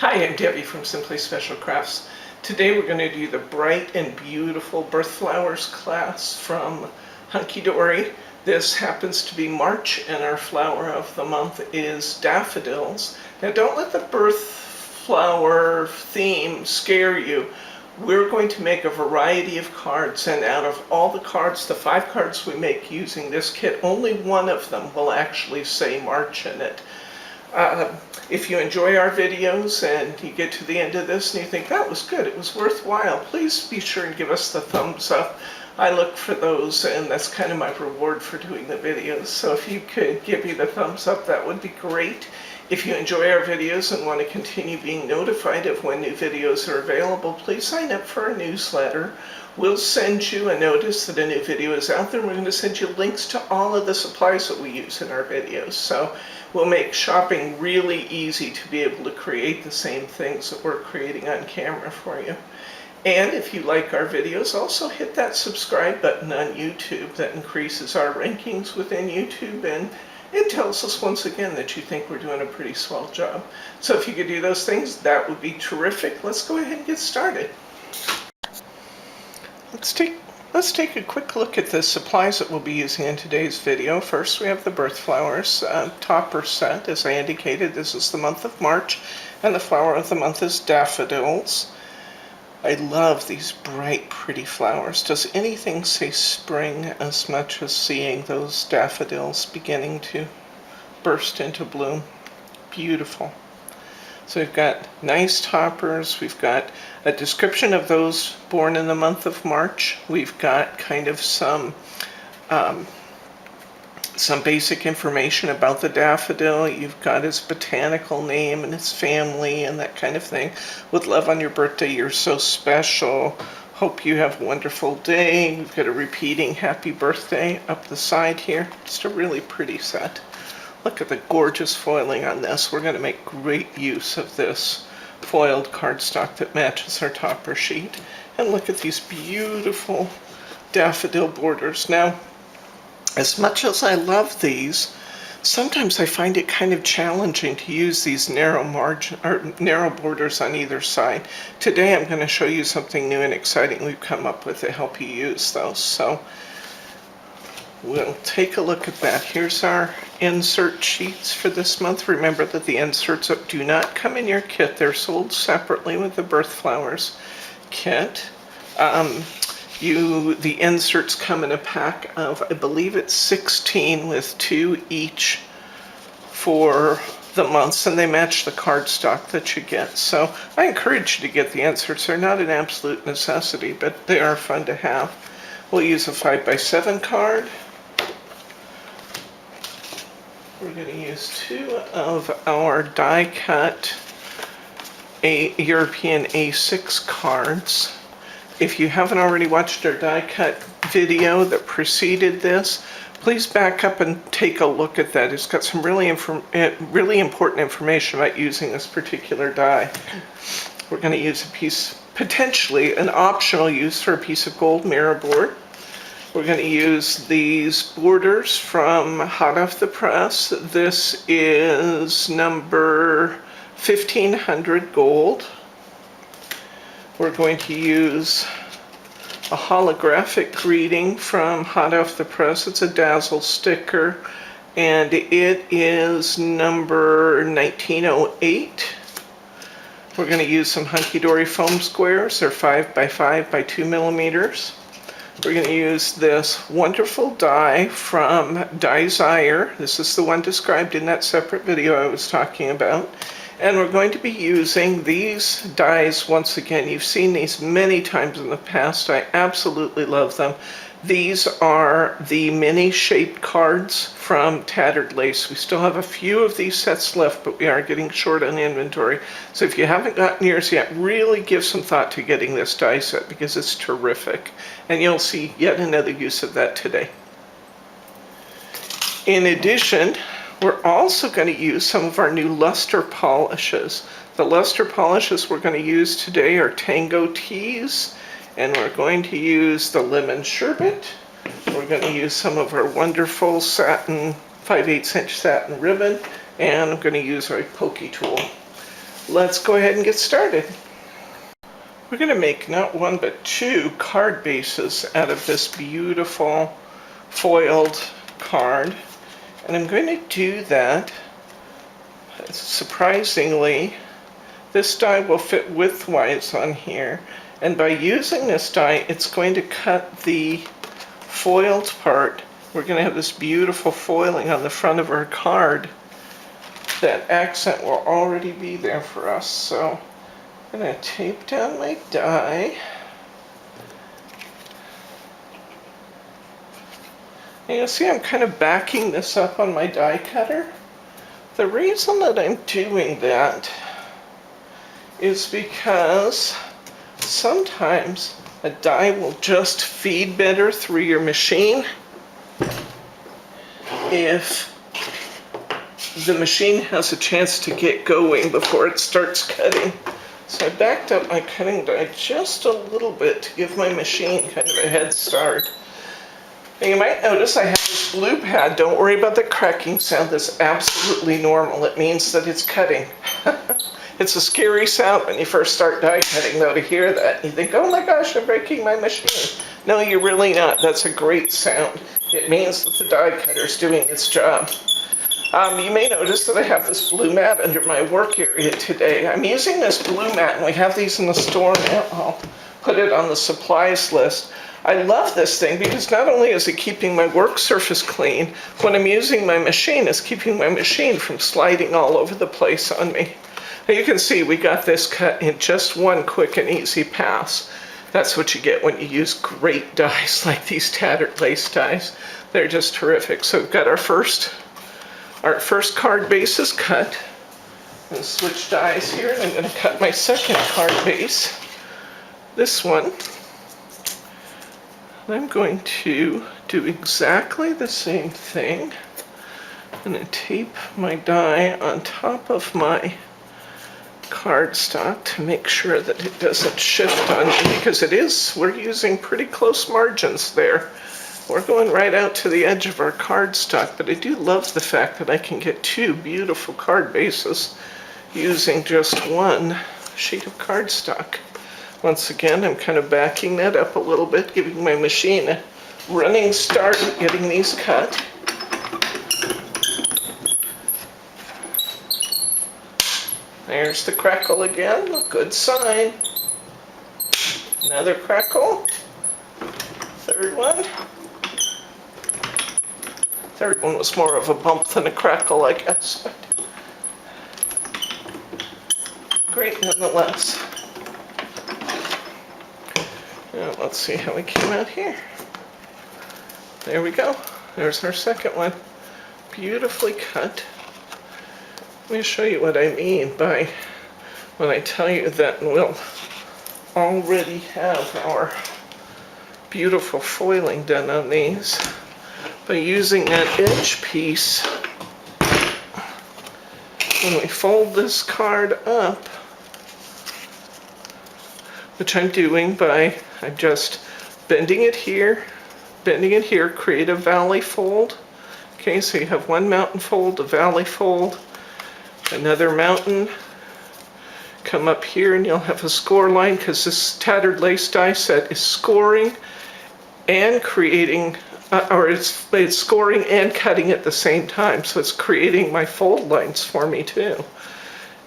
Hi, I'm Debbie from Simply Special Crafts. Today we're going to do the Bright and Beautiful Birth Flowers class from Hunkydory. This happens to be March and our flower of the month is Daffodils. Now don't let the birth flower theme scare you. We're going to make a variety of cards, and out of all the cards, the 5 cards we make using this kit, only one of them will actually say March in it. If you enjoy our videos and you get to the end of this and you think that was good, it was worthwhile, please be sure and give us the thumbs up. I look for those, and that's kind of my reward for doing the videos. So if you could give me the thumbs up, that would be great. If you enjoy our videos and want to continue being notified of when new videos are available, please sign up for our newsletter. We'll send you a notice that a new video is out there, and we're going to send you links to all of the supplies that we use in our videos. So we'll make shopping really easy to be able to create the same things that we're creating on camera for you. And if you like our videos, also hit that subscribe button on YouTube. That increases our rankings within YouTube, and it tells us once again that you think we're doing a pretty swell job. So if you could do those things, that would be terrific. Let's go ahead and get started. Let's take a quick look at the supplies that we'll be using in today's video. First, we have the Birth Flowers topper set. As I indicated, this is the month of March, and the flower of the month is Daffodils. I love these bright, pretty flowers. Does anything say spring as much as seeing those daffodils beginning to burst into bloom? Beautiful. So we've got nice toppers. We've got a description of those born in the month of March. We've got kind of some basic information about the daffodil. You've got its botanical name and its family and that kind of thing. With love on your birthday, you're so special. Hope you have a wonderful day. We've got a repeating happy birthday up the side here. Just a really pretty set. Look at the gorgeous foiling on this. We're going to make great use of this foiled cardstock that matches our topper sheet. And look at these beautiful daffodil borders. Now, as much as I love these, sometimes I find it kind of challenging to use these narrow borders on either side. Today I'm going to show you something new and exciting we've come up with to help you use those. So we'll take a look at that. Here's our insert sheets for this month. Remember that the inserts do not come in your kit. They're sold separately with the Birth Flowers kit. The inserts come in a pack of, I believe it's 16 with 2 each for the months, and they match the cardstock that you get. So I encourage you to get the inserts. They're not an absolute necessity, but they are fun to have. We'll use a 5x7 card. We're going to use 2 of our die-cut European A6 cards. If you haven't already watched our die-cut video that preceded this, please back up and take a look at that. It's got some really important information about using this particular die. We're going to use a piece, potentially an optional use for a piece of gold mirror board. We're going to use these borders from Hot Off the Press. This is number 1500 gold. We're going to use a holographic greeting from Hot Off the Press. It's a Dazzle sticker, and it is number 1908. We're going to use some Hunkydory foam squares. They're 5x5 by 2 millimeters. We're going to use this wonderful die from Desire. This is the one described in that separate video I was talking about. And we're going to be using these dies once again. You've seen these many times in the past. I absolutely love them. These are the mini-shaped cards from Tattered Lace. We still have a few of these sets left, but we are getting short on inventory. So if you haven't gotten yours yet, really give some thought to getting this die set because it's terrific. And you'll see yet another use of that today. In addition, we're also going to use some of our new luster polishes. The luster polishes we're going to use today are Tango Teas, and we're going to use the Lemon Sherbet. We're going to use some of our wonderful satin, 5/8 inch satin ribbon, and I'm going to use our pokey tool. let's go ahead and get started. We're going to make not one but two card bases out of this beautiful foiled card. And I'm going to do that, surprisingly, this die will fit widthwise on here. And by using this die, it's going to cut the foiled part. We're going to have this beautiful foiling on the front of our card. That accent will already be there for us. So I'm going to tape down my die. And you'll see I'm kind of backing this up on my die cutter. The reason that I'm doing that is because sometimes a die will just feed better through your machine if the machine has a chance to get going before it starts cutting. So I backed up my cutting die just a little bit to give my machine kind of a head start. And you might notice I have this blue pad. Don't worry about the cracking sound. That's absolutely normal. It means that it's cutting. It's a scary sound when you first start die cutting, though, to hear that. You think, oh my gosh, I'm breaking my machine. No, you're really not. That's a great sound. It means that the die cutter's doing its job. You may notice that I have this blue mat under my work area today. I'm using this blue mat, and we have these in the store now. I'll put it on the supplies list. I love this thing because not only is it keeping my work surface clean, when I'm using my machine, it's keeping my machine from sliding all over the place on me. Now you can see we got this cut in just one quick and easy pass. That's what you get when you use great dies like these tattered lace dies. They're just terrific. So we've got our first card base is cut. I'm going to switch dies here, and I'm going to cut my second card base. This one. I'm going to do exactly the same thing. I'm going to tape my die on top of my cardstock to make sure that it doesn't shift on me, because we're using pretty close margins there. We're going right out to the edge of our cardstock, but I do love the fact that I can get two beautiful card bases using just one sheet of cardstock. Once again, I'm kind of backing that up a little bit, giving my machine a running start at getting these cut. There's the crackle again, a good sign. Another crackle. Third one. Third one was more of a bump than a crackle, I guess. Great nonetheless. Now let's see how we came out here. There we go. There's our second one. Beautifully cut. Let me show you what I mean by when I tell you that we'll already have our beautiful foiling done on these. By using that edge piece, when we fold this card up, which I'm doing by, I'm just bending it here, create a valley fold. Okay, so you have one mountain fold, a valley fold, another mountain, come up here and you'll have a score line, because this tattered lace die set is scoring and creating, it's scoring and cutting at the same time, so it's creating my fold lines for me too.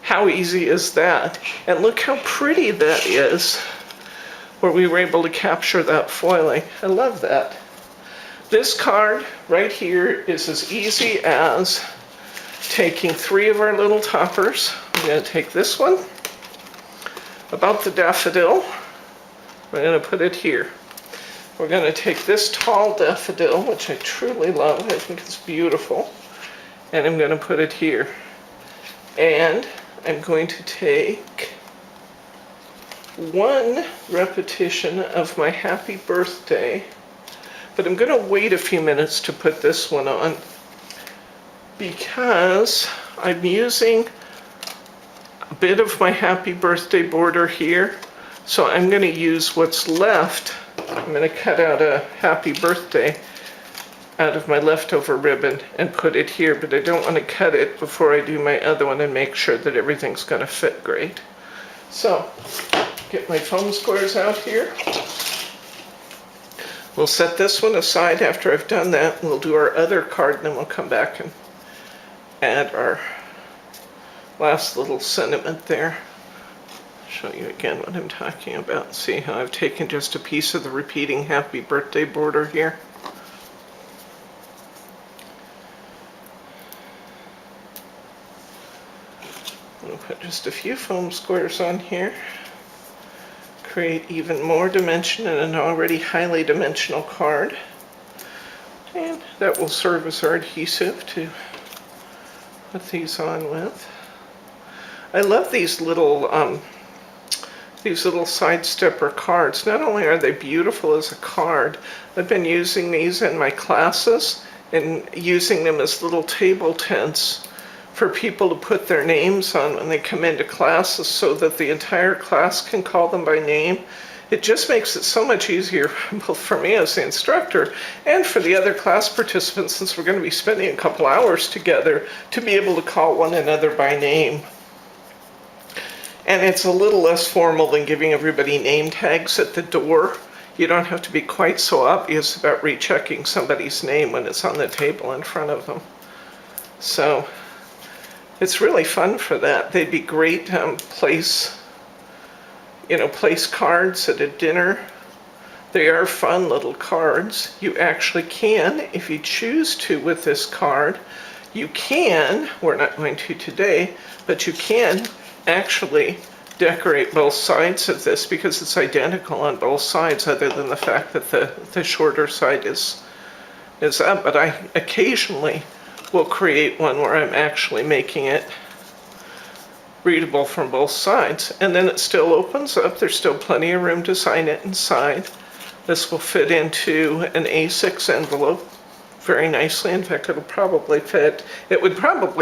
How easy is that? And look how pretty that is, where we were able to capture that foiling. I love that. This card right here is as easy as taking three of our little toppers. I'm going to take this one, about the daffodil. I'm going to put it here. We're going to take this tall daffodil, which I truly love. I think it's beautiful. And I'm going to put it here. And I'm going to take one repetition of my happy birthday, but I'm going to wait a few minutes to put this one on because I'm using a bit of my happy birthday border here, so I'm going to use what's left. I'm going to cut out a happy birthday out of my leftover ribbon and put it here, but I don't want to cut it before I do my other one and make sure that everything's going to fit great. So, get my foam squares out here. We'll set this one aside after I've done that. We'll do our other card, and then we'll come back and add our last little sentiment there. Show you again what I'm talking about. See how I've taken just a piece of the repeating happy birthday border here. We'll put just a few foam squares on here. Create even more dimension in an already highly dimensional card. And that will serve as our adhesive to put these on with. I love these little side stepper cards. Not only are they beautiful as a card, I've been using these in my classes and using them as little table tents for people to put their names on when they come into classes so that the entire class can call them by name. It just makes it so much easier both for me as the instructor and for the other class participants, since we're going to be spending a couple hours together, to be able to call one another by name. And it's a little less formal than giving everybody name tags at the door. You don't have to be quite so obvious about rechecking somebody's name when it's on the table in front of them. So it's really fun for that. They'd be great place cards at a dinner. They are fun little cards. You actually can, if you choose to with this card, you can, we're not going to today, but you can actually decorate both sides of this because it's identical on both sides, other than the fact that the shorter side is up. But I occasionally will create one where I'm actually making it readable from both sides. And then it still opens up. There's still plenty of room to sign it inside. This will fit into an A6 envelope very nicely. In fact, it would probably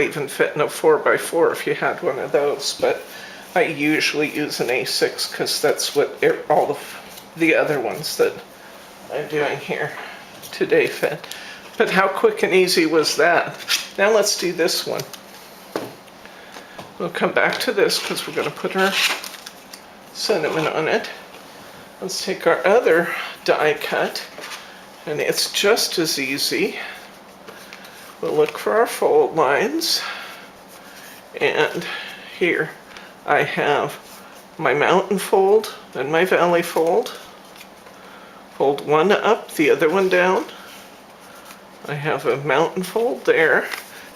even fit in a 4x4 if you had one of those. But I usually use an A6 because that's what all of the other ones that I'm doing here today fit. But how quick and easy was that? Now let's do this one. We'll come back to this because we're going to put our sentiment on it. Let's take our other die cut, and it's just as easy. We'll look for our fold lines, and here I have my mountain fold and my valley fold. Fold one up, the other one down. I have a mountain fold there.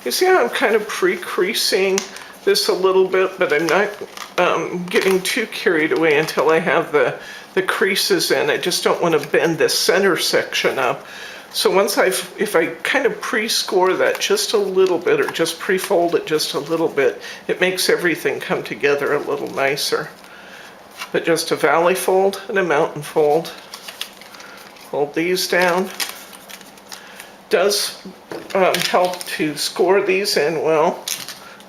You see how I'm kind of pre-creasing this a little bit, but I'm not getting too carried away until I have the creases in. I just don't want to bend this center section up. So once if I kind of pre-score that just a little bit, or just pre-fold it just a little bit, it makes everything come together a little nicer. But just a valley fold and a mountain fold. Fold these down. Does help to score these in well.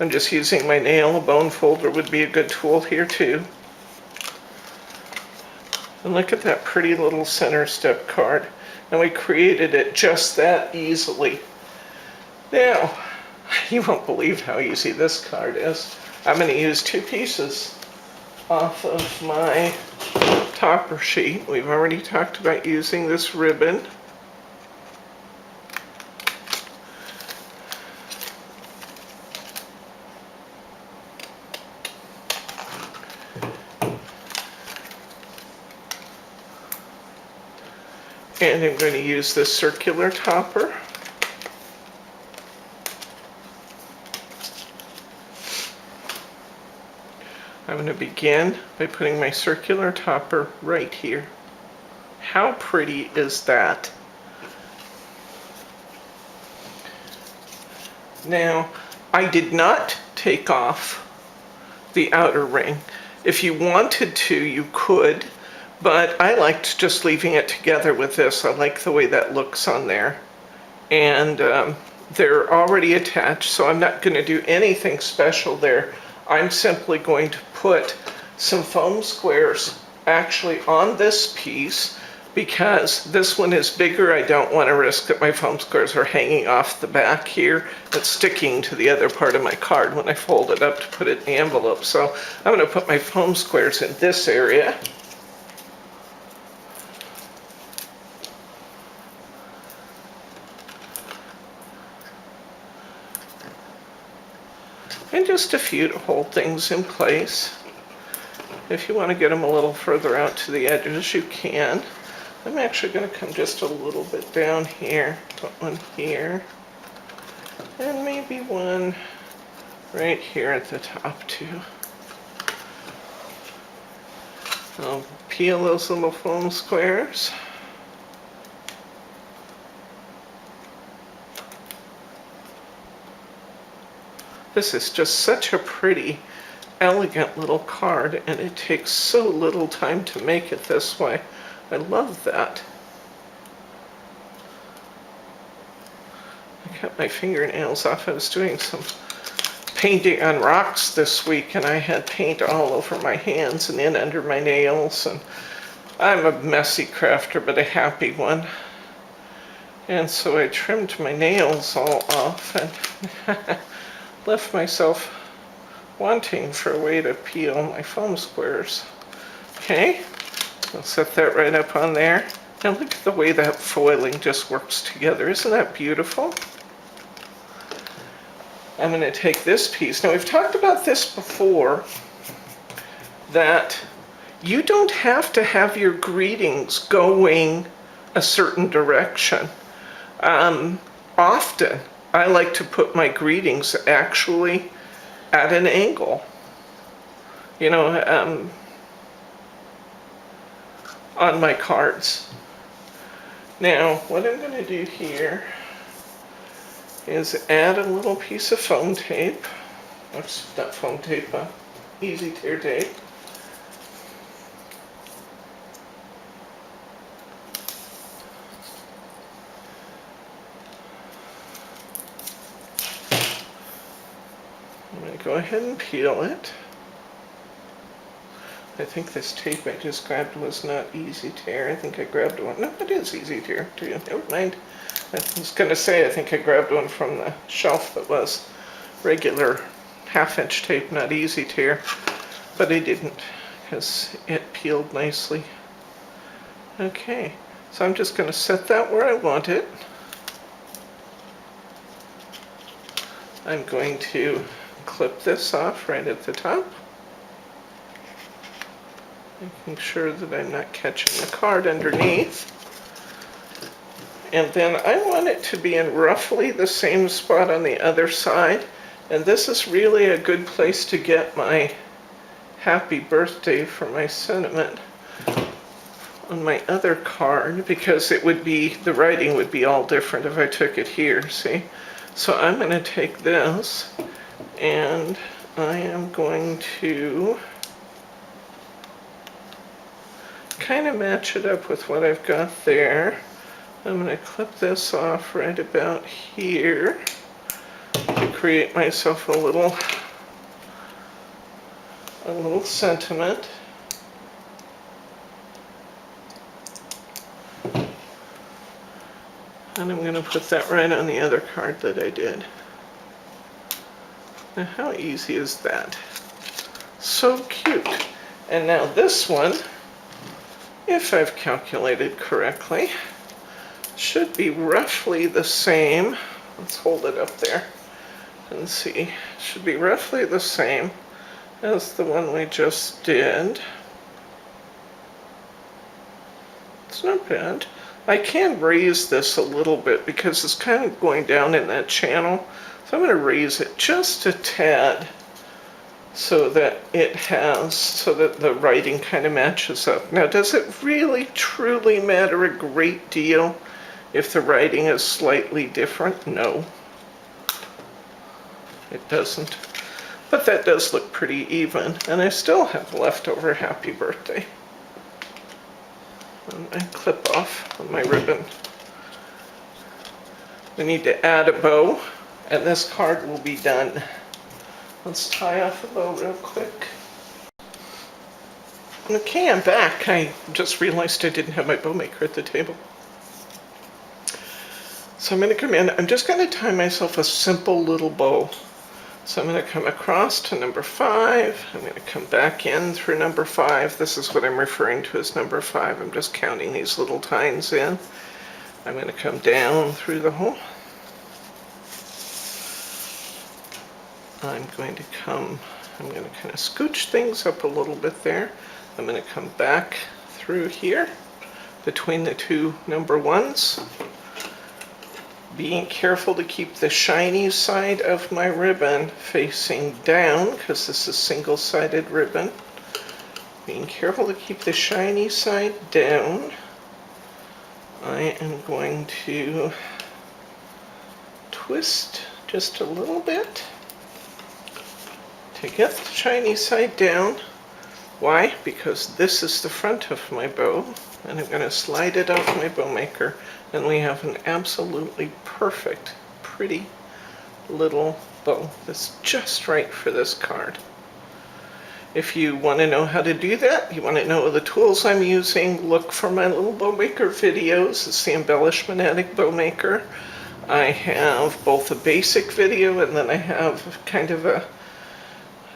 I'm just using my nail. A bone folder would be a good tool here too. And look at that pretty little center step card. And we created it just that easily. Now, you won't believe how easy this card is. I'm going to use two pieces off of my topper sheet. We've already talked about using this ribbon. And I'm going to use this circular topper. I'm going to begin by putting my circular topper right here. How pretty is that? Now, I did not take off the outer ring. If you wanted to, you could. But I liked just leaving it together with this. I like the way that looks on there. And they're already attached, so I'm not going to do anything special there. I'm simply going to put some foam squares actually on this piece because this one is bigger. I don't want to risk that my foam squares are hanging off the back here and sticking to the other part of my card when I fold it up to put it in the envelope. So I'm going to put my foam squares in this area. And just a few to hold things in place. If you want to get them a little further out to the edges, you can. I'm actually going to come just a little bit down here, put one here, and maybe one right here at the top too. I'll peel those little foam squares. This is just such a pretty, elegant little card, and it takes so little time to make it this way. I love that. I cut my fingernails off. I was doing some painting on rocks this week, and I had paint all over my hands and in under my nails. And I'm a messy crafter, but a happy one. And so I trimmed my nails all off and left myself wanting for a way to peel my foam squares. Okay, I'll set that right up on there. Now look at the way that foiling just works together. Isn't that beautiful? I'm going to take this piece. Now we've talked about this before, that you don't have to have your greetings going a certain direction. Often I like to put my greetings actually at an angle, you know, on my cards. Now, what I'm going to do here is add a little piece of foam tape. Oops, not foam tape, easy tear tape. I'm going to go ahead and peel it. I think this tape I just grabbed was not easy tear. I think I grabbed one. No, it is easy tear too. Never mind. I was going to say I think I grabbed one from the shelf that was regular half-inch tape, not easy tear. But I didn't because it peeled nicely. Okay, so I'm just going to set that where I want it. I'm going to clip this off right at the top, making sure that I'm not catching the card underneath. And then I want it to be in roughly the same spot on the other side. And this is really a good place to get my happy birthday for my sentiment on my other card, because it would be, the writing would be all different if I took it here, see? So I'm going to take this and I am going to kind of match it up with what I've got there. I'm going to clip this off right about here to create myself a little sentiment. And I'm going to put that right on the other card that I did. Now how easy is that? So cute. And now this one, if I've calculated correctly, should be roughly the same. Let's hold it up there and see. Should be roughly the same as the one we just did. It's not bad. I can raise this a little bit because it's kind of going down in that channel. So I'm going to raise it just a tad so that the writing kind of matches up. Now, does it really truly matter a great deal if the writing is slightly different? No, it doesn't. But that does look pretty even, and I still have leftover happy birthday. And I clip off on my ribbon. We need to add a bow, and this card will be done. Let's tie off the bow real quick. Okay, I'm back. I just realized I didn't have my bow maker at the table. So I'm going to come in. I'm just going to tie myself a simple little bow. So I'm going to come across to number 5. I'm going to come back in through number 5. This is what I'm referring to as number 5. I'm just counting these little tines in. I'm going to come down through the hole. I'm going to kind of scooch things up a little bit there. I'm going to come back through here between the two number 1s. Being careful to keep the shiny side of my ribbon facing down because this is single-sided ribbon. Being careful to keep the shiny side down. I am going to twist just a little bit to get the shiny side down. Why? Because this is the front of my bow, and I'm going to slide it off my bow maker, and we have an absolutely perfect, pretty little bow that's just right for this card. If you want to know how to do that, you want to know the tools I'm using, look for my little bow maker videos. It's the Embellishment Addict Bow Maker. I have both a basic video and then I have kind of a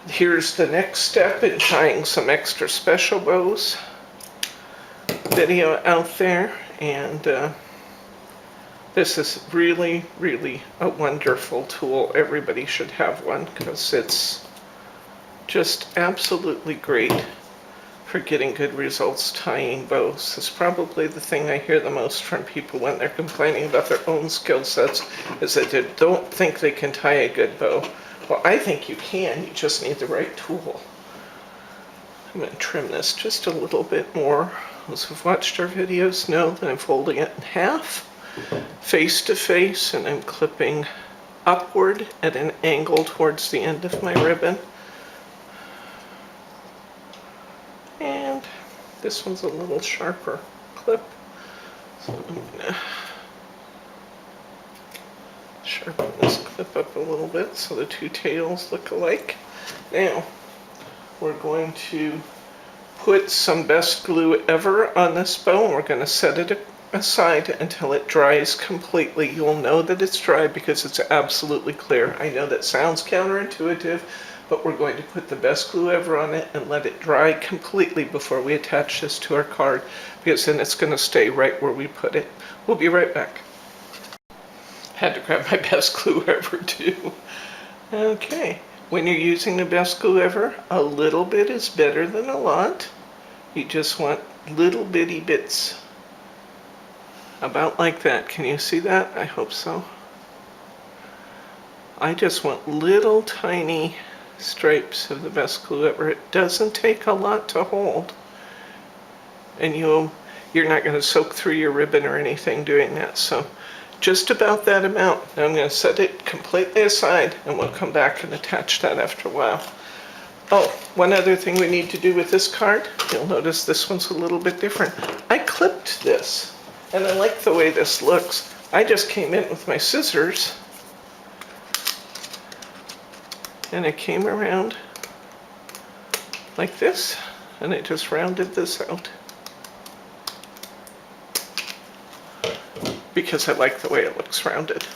here's the next step in trying some extra special bows video out there, and this is really, really a wonderful tool. Everybody should have one because it's just absolutely great for getting good results tying bows. It's probably the thing I hear the most from people when they're complaining about their own skill sets is that they don't think they can tie a good bow. Well, I think you can, you just need the right tool. I'm going to trim this just a little bit more. Those who've watched our videos know that I'm folding it in half, face to face, and I'm clipping upward at an angle towards the end of my ribbon. And this one's a little sharper clip, so I'm going to sharpen this clip up a little bit so the two tails look alike. Now, we're going to put some best glue ever on this bow, and we're going to set it aside until it dries completely. You'll know that it's dry because it's absolutely clear. I know that sounds counterintuitive, but we're going to put the best glue ever on it and let it dry completely before we attach this to our card, because then it's going to stay right where we put it. We'll be right back. Had to grab my best glue ever too. Okay, when you're using the best glue ever, a little bit is better than a lot. You just want little bitty bits. About like that. Can you see that? I hope so. I just want little tiny stripes of the best glue ever. It doesn't take a lot to hold. And you're not going to soak through your ribbon or anything doing that. So just about that amount. Now I'm going to set it completely aside and we'll come back and attach that after a while. Oh, one other thing we need to do with this card, you'll notice this one's a little bit different. I clipped this and I like the way this looks. I just came in with my scissors and I came around like this and I just rounded this out. Because I like the way it looks rounded.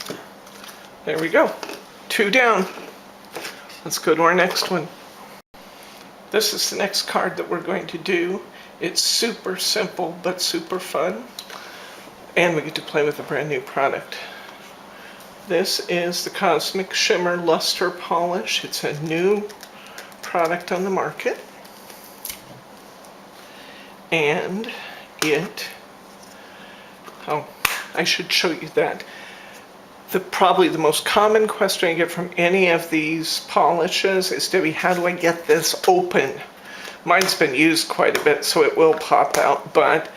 There we go. 2 down. Let's go to our next one. This is the next card that we're going to do. It's super simple but super fun. And we get to play with a brand new product. This is the Cosmic Shimmer Luster Polish. It's a new product on the market. And I should show you that. Probably the most common question I get from any of these polishes is, Debbie, how do I get this open? Mine's been used quite a bit, so it will pop out, but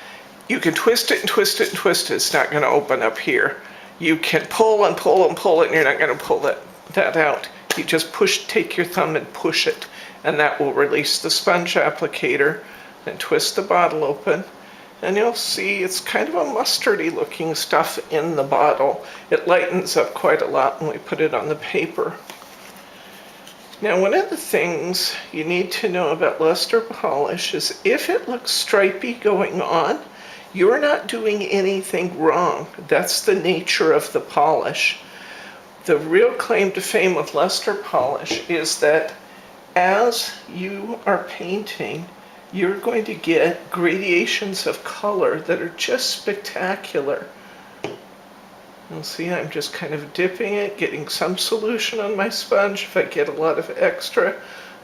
you can twist it and twist it and twist it. It's not going to open up here. You can pull and pull and pull it, and you're not going to pull that out. You just take your thumb and push it, and that will release the sponge applicator, and twist the bottle open. And you'll see it's kind of a mustardy looking stuff in the bottle. It lightens up quite a lot when we put it on the paper. Now, one of the things you need to know about luster polish is if it looks stripy going on, you're not doing anything wrong. That's the nature of the polish. The real claim to fame with luster polish is that as you are painting, you're going to get gradations of color that are just spectacular. You'll see I'm just kind of dipping it, getting some solution on my sponge. If I get a lot of extra,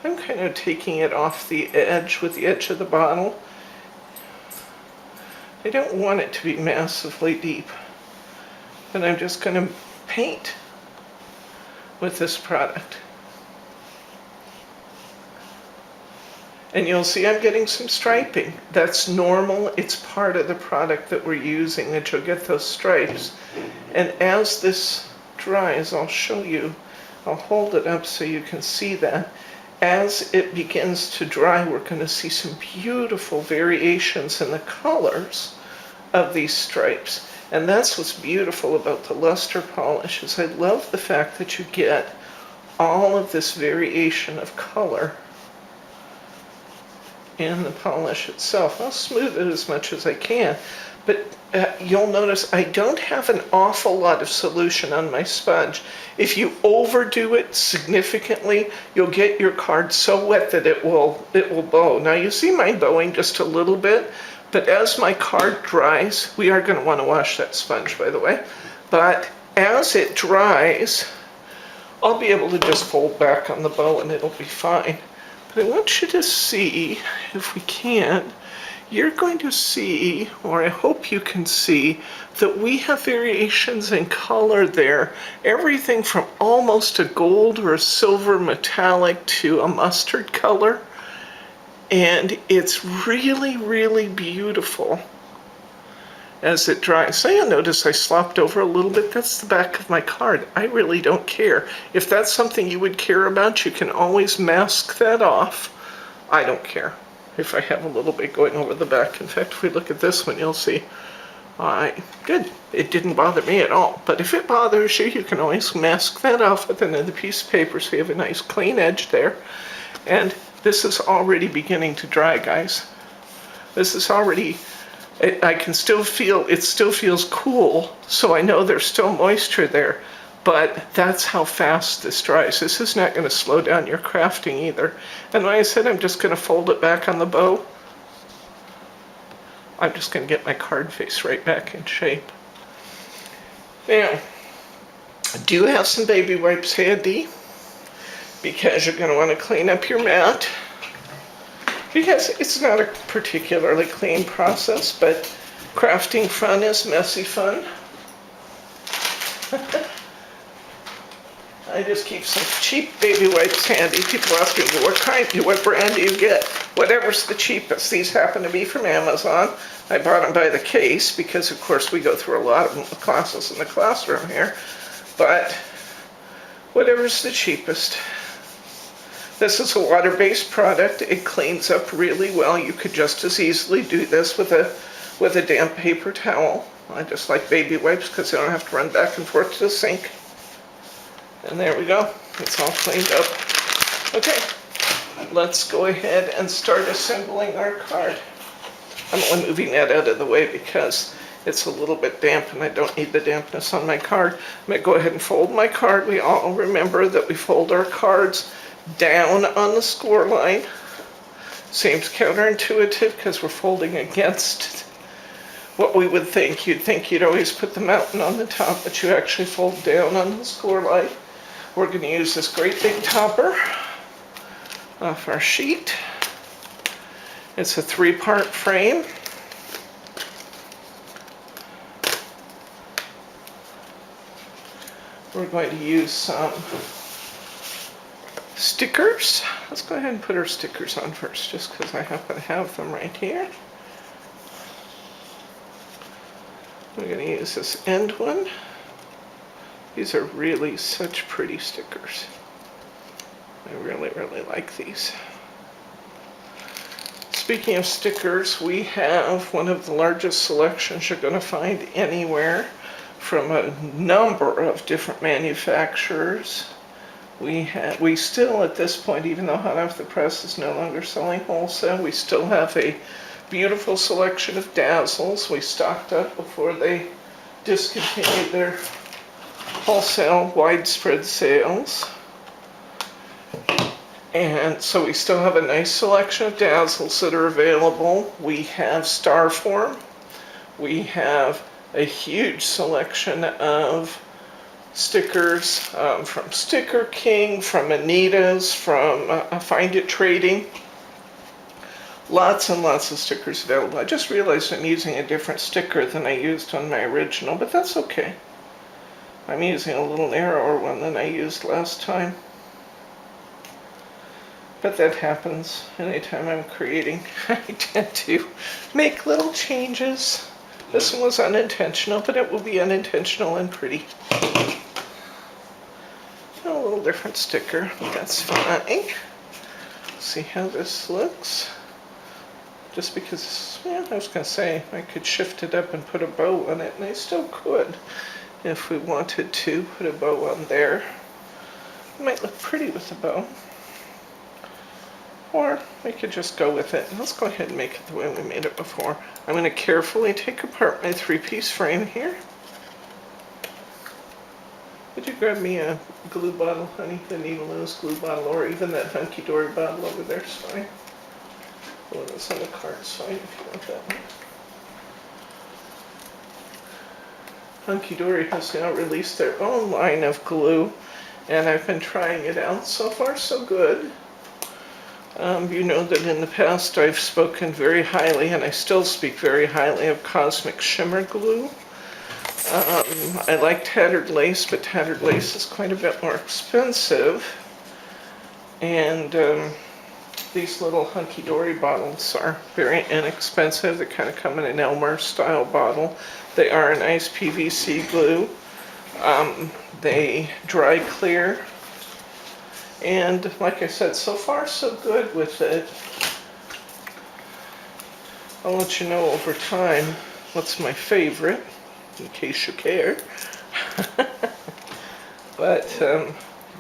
I'm kind of taking it off the edge with the edge of the bottle. I don't want it to be massively deep. And I'm just going to paint with this product. And you'll see I'm getting some striping. That's normal. It's part of the product that we're using that you'll get those stripes. And as this dries, I'll show you, I'll hold it up so you can see that. As it begins to dry, we're going to see some beautiful variations in the colors of these stripes. And that's what's beautiful about the luster polish, is I love the fact that you get all of this variation of color in the polish itself. I'll smooth it as much as I can, but you'll notice I don't have an awful lot of solution on my sponge. If you overdo it significantly, you'll get your card so wet that it will bow. Now you see mine bowing just a little bit, but as my card dries, we are going to want to wash that sponge, by the way, but as it dries, I'll be able to just fold back on the bow and it'll be fine. But I want you to see, if we can, you're going to see, or I hope you can see, that we have variations in color there. Everything from almost a gold or a silver metallic to a mustard color. And it's really, really beautiful as it dries. So you'll notice I slopped over a little bit. That's the back of my card. I really don't care. If that's something you would care about, you can always mask that off. I don't care if I have a little bit going over the back. In fact, if we look at this one, you'll see good. It didn't bother me at all. But if it bothers you, you can always mask that off with another piece of paper so you have a nice clean edge there. And this is already beginning to dry, guys. This is already, I can still feel, it still feels cool, so I know there's still moisture there, but that's how fast this dries. This is not going to slow down your crafting either. And like I said, I'm just going to fold it back on the bow. I'm just going to get my card face right back in shape. Now, do have some baby wipes handy, because you're going to want to clean up your mat. Because it's not a particularly clean process, but crafting fun is messy fun. I just keep some cheap baby wipes handy. People ask me, what brand do you get? Whatever's the cheapest. These happen to be from Amazon. I bought them by the case because, of course, we go through a lot of classes in the classroom here. But whatever's the cheapest. This is a water-based product. It cleans up really well. You could just as easily do this with a damp paper towel. I just like baby wipes because I don't have to run back and forth to the sink. And there we go. It's all cleaned up. Okay, let's go ahead and start assembling our card. I'm only moving that out of the way because it's a little bit damp and I don't need the dampness on my card. I'm going to go ahead and fold my card. We all remember that we fold our cards down on the score line. Seems counterintuitive because we're folding against what we would think. You'd think you'd always put the mountain on the top, but you actually fold down on the score line. We're going to use this great big topper off our sheet. It's a 3-part frame. We're going to use some stickers. Let's go ahead and put our stickers on first, just because I happen to have them right here. We're going to use this end one. These are really such pretty stickers. I really, really like these. Speaking of stickers, we have one of the largest selections you're going to find anywhere from a number of different manufacturers We still, at this point, even though Hot Off the Press is no longer selling wholesale, we still have a beautiful selection of Dazzles. We stocked up before they discontinued their wholesale widespread sales. And so we still have a nice selection of Dazzles that are available. We have Starform. We have a huge selection of stickers from Sticker King, from Anita's, from Find It Trading. Lots and lots of stickers available. I just realized I'm using a different sticker than I used on my original, but that's okay. I'm using a little narrower one than I used last time. But that happens anytime I'm creating. I tend to make little changes. This one was unintentional, but it will be unintentional and pretty. A little different sticker, but that's fine. See how this looks. Just because, yeah, I was going to say, I could shift it up and put a bow on it, and I still could if we wanted to put a bow on there. It might look pretty with a bow. Or we could just go with it. Let's go ahead and make it the way we made it before. I'm going to carefully take apart my 3-piece frame here. Would you grab me a glue bottle, honey? The needle nose glue bottle, or even that Hunkydory bottle over there is fine. The one that's on the card's fine if you want that one. Hunkydory has now released their own line of glue, and I've been trying it out. So far, so good. You know that in the past I've spoken very highly, and I still speak very highly of Cosmic Shimmer glue. I like tattered lace, but tattered lace is quite a bit more expensive. And these little Hunkydory bottles are very inexpensive. They kind of come in an Elmer style bottle. They are a nice PVC glue. They dry clear. And like I said, so far so good with it. I'll let you know over time what's my favorite, in case you care. But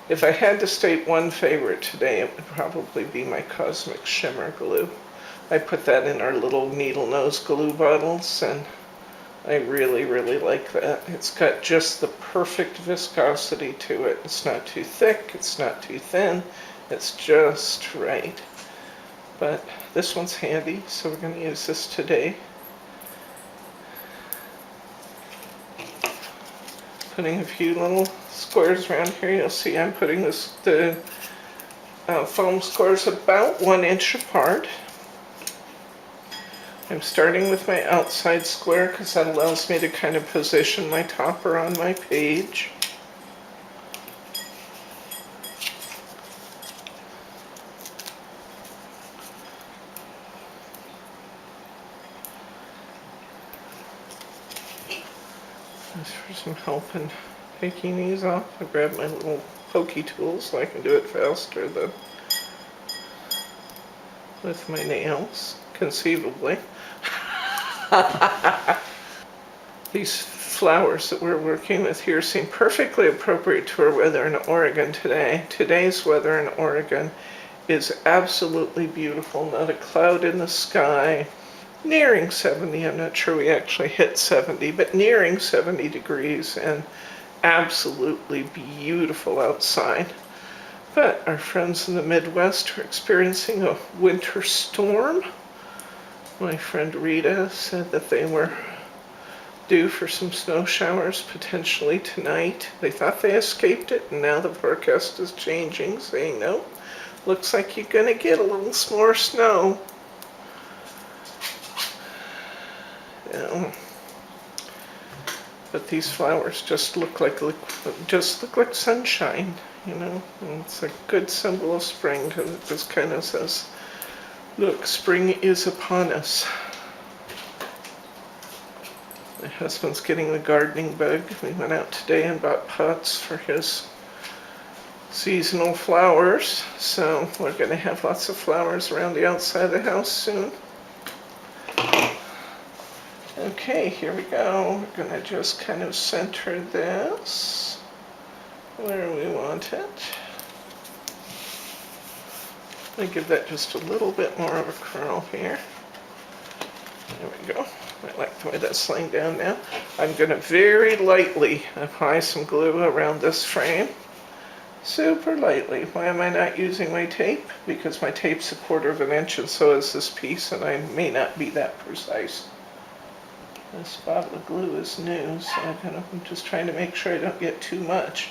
if I had to state one favorite today, it would probably be my Cosmic Shimmer glue. I put that in our little needle nose glue bottles, and I really, really like that. It's got just the perfect viscosity to it. It's not too thick, it's not too thin, it's just right. But this one's handy, so we're going to use this today. Putting a few little squares around here. You'll see I'm putting the foam squares about 1 inch apart. I'm starting with my outside square because that allows me to kind of position my topper on my page. Just for some help in taking these off, I grab my little pokey tool so I can do it faster than with my nails, conceivably. These flowers that we're working with here seem perfectly appropriate to our weather in Oregon today. Today's weather in Oregon is absolutely beautiful. Not a cloud in the sky. Nearing 70. I'm not sure we actually hit 70, but nearing 70 degrees and absolutely beautiful outside. But our friends in the Midwest are experiencing a winter storm. My friend Rita said that they were due for some snow showers potentially tonight. They thought they escaped it, and now the forecast is changing, saying no, looks like you're going to get a little more snow. But these flowers just look like sunshine, you know. And it's a good symbol of spring because it just kind of says, "Look, spring is upon us." My husband's getting the gardening bug. We went out today and bought pots for his seasonal flowers, so we're going to have lots of flowers around the outside of the house soon. Okay, here we go. We're going to just kind of center this where we want it. I'm going to give that just a little bit more of a curl here. There we go. I like the way that's laying down now. I'm going to very lightly apply some glue around this frame. Super lightly. Why am I not using my tape? Because my tape's 1/4 inch and so is this piece, and I may not be that precise. This bottle of glue is new, so I'm just trying to make sure I don't get too much.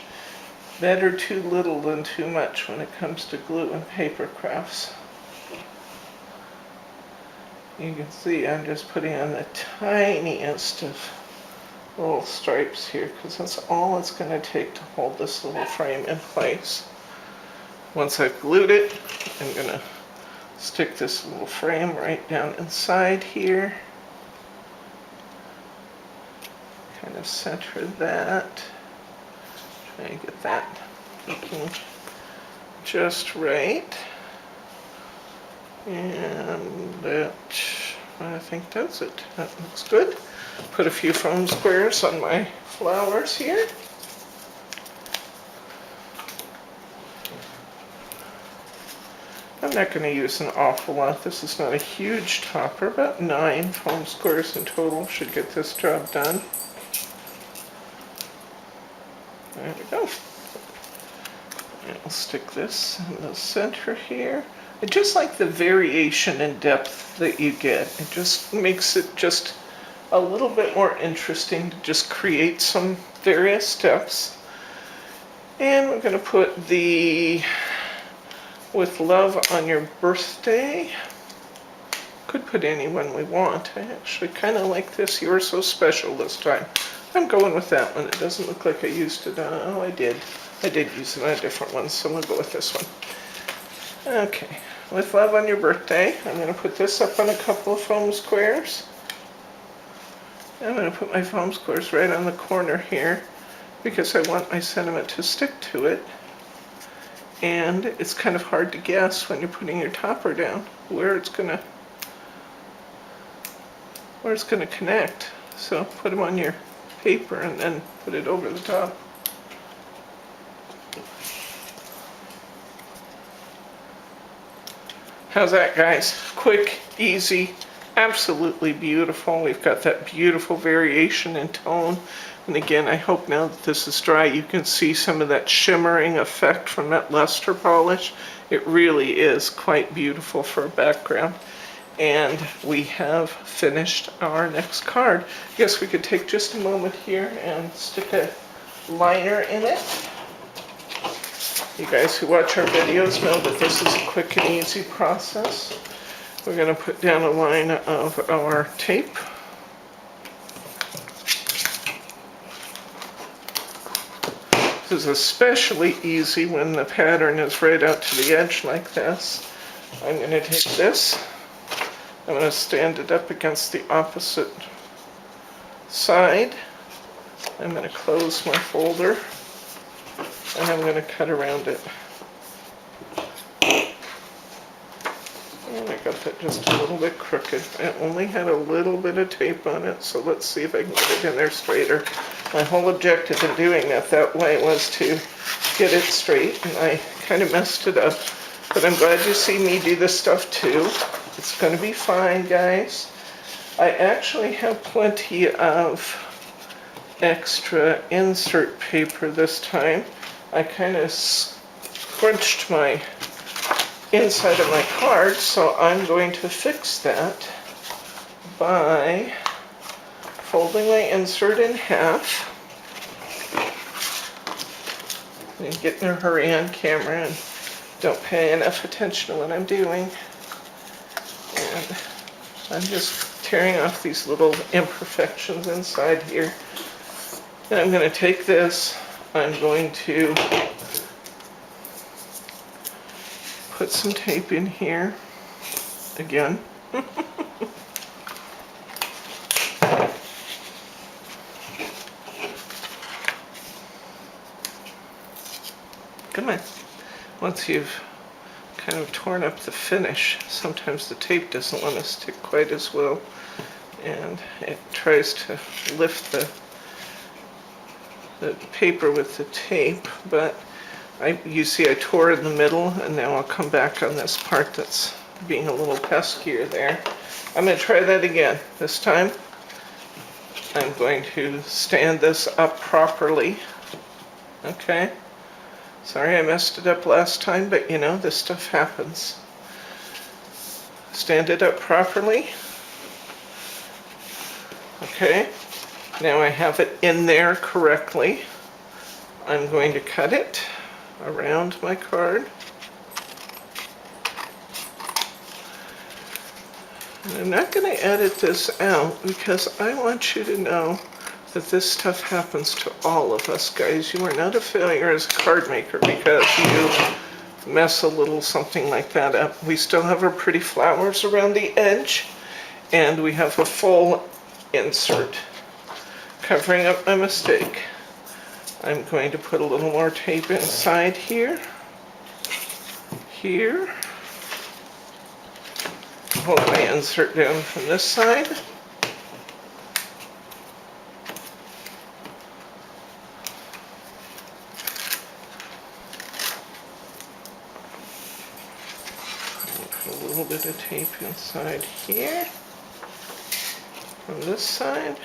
Better too little than too much when it comes to glue and paper crafts. You can see I'm just putting on the tiniest of little stripes here because that's all it's going to take to hold this little frame in place. Once I've glued it, I'm going to stick this little frame right down inside here. Kind of center that. Try and get that looking just right. And that, I think that's it. That looks good. Put a few foam squares on my flowers here. I'm not going to use an awful lot. This is not a huge topper. About 9 foam squares in total should get this job done. There we go. And I'll stick this in the center here. I just like the variation in depth that you get. It just makes it just a little bit more interesting to just create some various steps. And we're going to put the "With Love on Your Birthday." Could put any one we want. I actually kind of like this "You're So Special" this time. I'm going with that one. It doesn't look like I used it on, oh I did. I did use it on a different one, so we'll go with this one. Okay, "With Love on Your Birthday." I'm going to put this up on a couple of foam squares. I'm going to put my foam squares right on the corner here because I want my sentiment to stick to it. And it's kind of hard to guess when you're putting your topper down where it's going to connect. So put them on your paper and then put it over the top. How's that, guys? Quick, easy, absolutely beautiful. We've got that beautiful variation in tone. And again, I hope now that this is dry, you can see some of that shimmering effect from that luster polish. It really is quite beautiful for a background. And we have finished our next card. I guess we could take just a moment here and stick a liner in it. You guys who watch our videos know that this is a quick and easy process. We're going to put down a line of our tape. This is especially easy when the pattern is right out to the edge like this. I'm going to take this. I'm going to stand it up against the opposite side. I'm going to close my folder. And I'm going to cut around it. And I got that just a little bit crooked. I only had a little bit of tape on it, so let's see if I can get it in there straighter. My whole objective in doing that way was to get it straight, and I kind of messed it up. But I'm glad you see me do this stuff too. It's going to be fine, guys. I actually have plenty of extra insert paper this time. I kind of scrunched my inside of my card, so I'm going to fix that by folding my insert in half and getting a hurry on camera and don't pay enough attention to what I'm doing. And I'm just tearing off these little imperfections inside here. And I'm going to take this. I'm going to put some tape in here again. Come on. Once you've kind of torn up the finish, sometimes the tape doesn't want to stick quite as well, and it tries to lift the paper with the tape, but You see I tore in the middle, and now I'll come back on this part that's being a little peskier there. I'm going to try that again. This time I'm going to stand this up properly. Okay. Sorry I messed it up last time, but you know, this stuff happens. Stand it up properly. Okay. Now I have it in there correctly. I'm going to cut it around my card. And I'm not going to edit this out because I want you to know that this stuff happens to all of us, guys. You are not a failure as a card maker because you mess a little something like that up. We still have our pretty flowers around the edge, and we have a full insert covering up my mistake. I'm going to put a little more tape inside here. Here. Hold my insert down from this side. Put a little bit of tape inside here. On this side.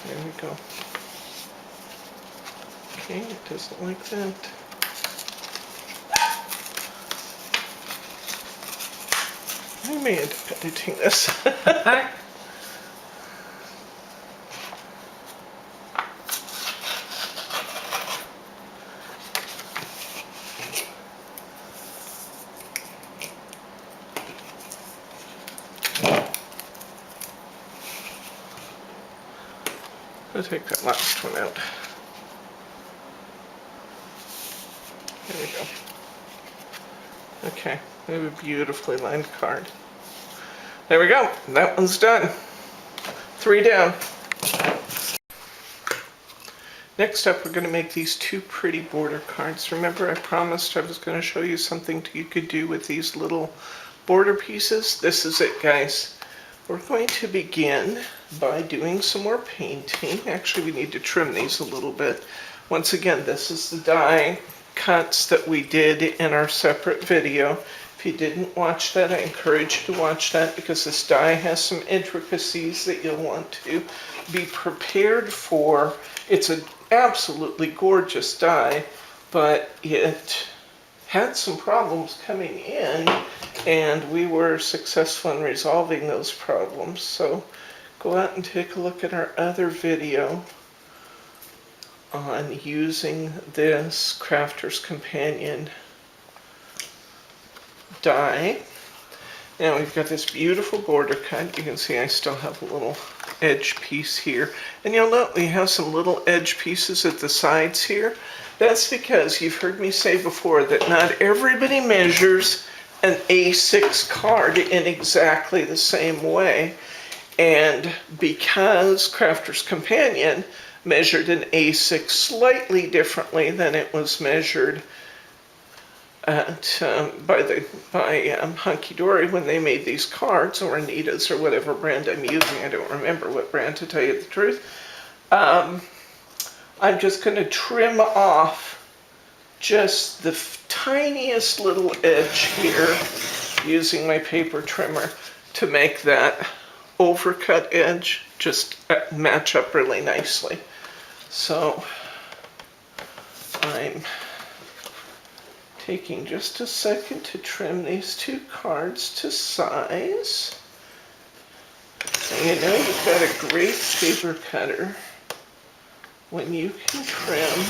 There we go. Okay, it doesn't like that. I may end up editing this. I'll take that last one out. There we go. Okay, we have a beautifully lined card. There we go. That one's done. 3 down. Next up, we're going to make these 2 pretty border cards. Remember, I promised I was going to show you something you could do with these little border pieces. This is it, guys. We're going to begin by doing some more painting. Actually, we need to trim these a little bit. Once again, this is the die cuts that we did in our separate video. If you didn't watch that, I encourage you to watch that because this die has some intricacies that you'll want to be prepared for. It's an absolutely gorgeous die, but it had some problems coming in, and we were successful in resolving those problems. So go out and take a look at our other video on using this Crafter's Companion die. Now we've got this beautiful border cut. You can see I still have a little edge piece here. And you'll note we have some little edge pieces at the sides here. That's because you've heard me say before that not everybody measures an A6 card in exactly the same way. And because Crafter's Companion measured an A6 slightly differently than it was measured at, by Hunkydory when they made these cards, or Anita's, or whatever brand I'm using. I don't remember what brand, to tell you the truth. I'm just going to trim off just the tiniest little edge here using my paper trimmer to make that overcut edge just match up really nicely. So I'm taking just a second to trim these 2 cards to size. And you know you've got a great paper cutter when you can trim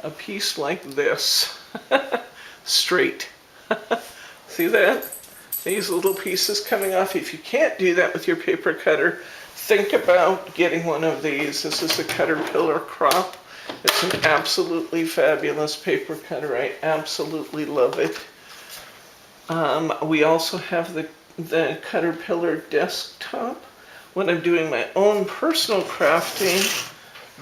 a piece like this straight. See that? These little pieces coming off. If you can't do that with your paper cutter, think about getting one of these. This is a Caterpillar Crop. It's an absolutely fabulous paper cutter. I absolutely love it. We also have the Caterpillar Desktop. When I'm doing my own personal crafting,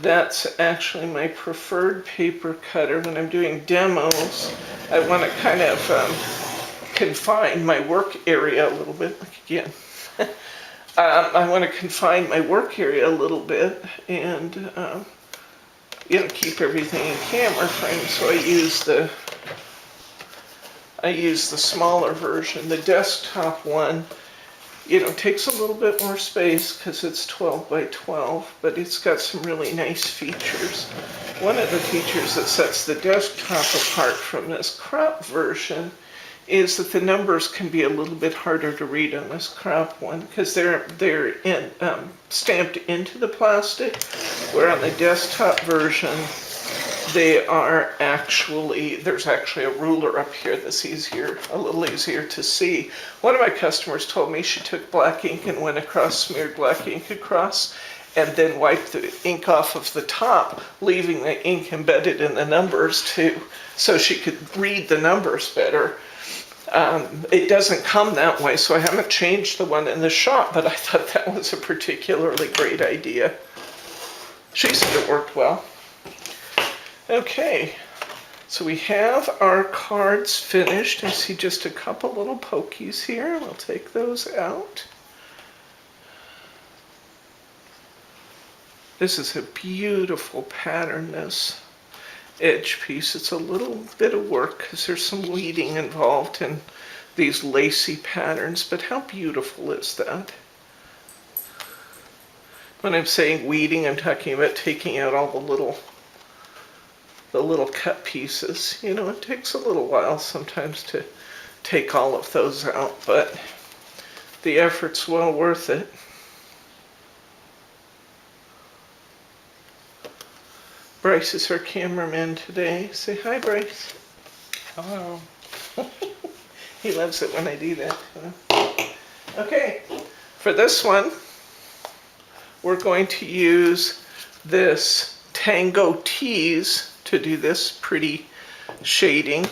That's actually my preferred paper cutter. When I'm doing demos, I want to kind of confine my work area a little bit. Like again, I want to confine my work area a little bit and keep everything in camera frame. So I use the smaller version. The desktop one, takes a little bit more space because it's 12 by 12, but it's got some really nice features. One of the features that sets the desktop apart from this crop version is that the numbers can be a little bit harder to read on this crop one because they're stamped into the plastic, where on the desktop version there's actually a ruler up here that's a little easier to see. One of my customers told me she took black ink and went across, smeared black ink across, and then wiped the ink off of the top, leaving the ink embedded in the numbers so she could read the numbers better. It doesn't come that way, so I haven't changed the one in the shop, but I thought that was a particularly great idea. She said it worked well. Okay, so we have our cards finished. I see just a couple little pokies here. We'll take those out. This is a beautiful pattern, this edge piece. It's a little bit of work because there's some weeding involved in these lacy patterns, but how beautiful is that? When I'm saying weeding, I'm talking about taking out all the little cut pieces. It takes a little while sometimes to take all of those out, but the effort's well worth it. Bryce is our cameraman today. Say hi, Bryce. Hello. He loves it when I do that. Okay, for this one, we're going to use this Tango Tease to do this pretty shading.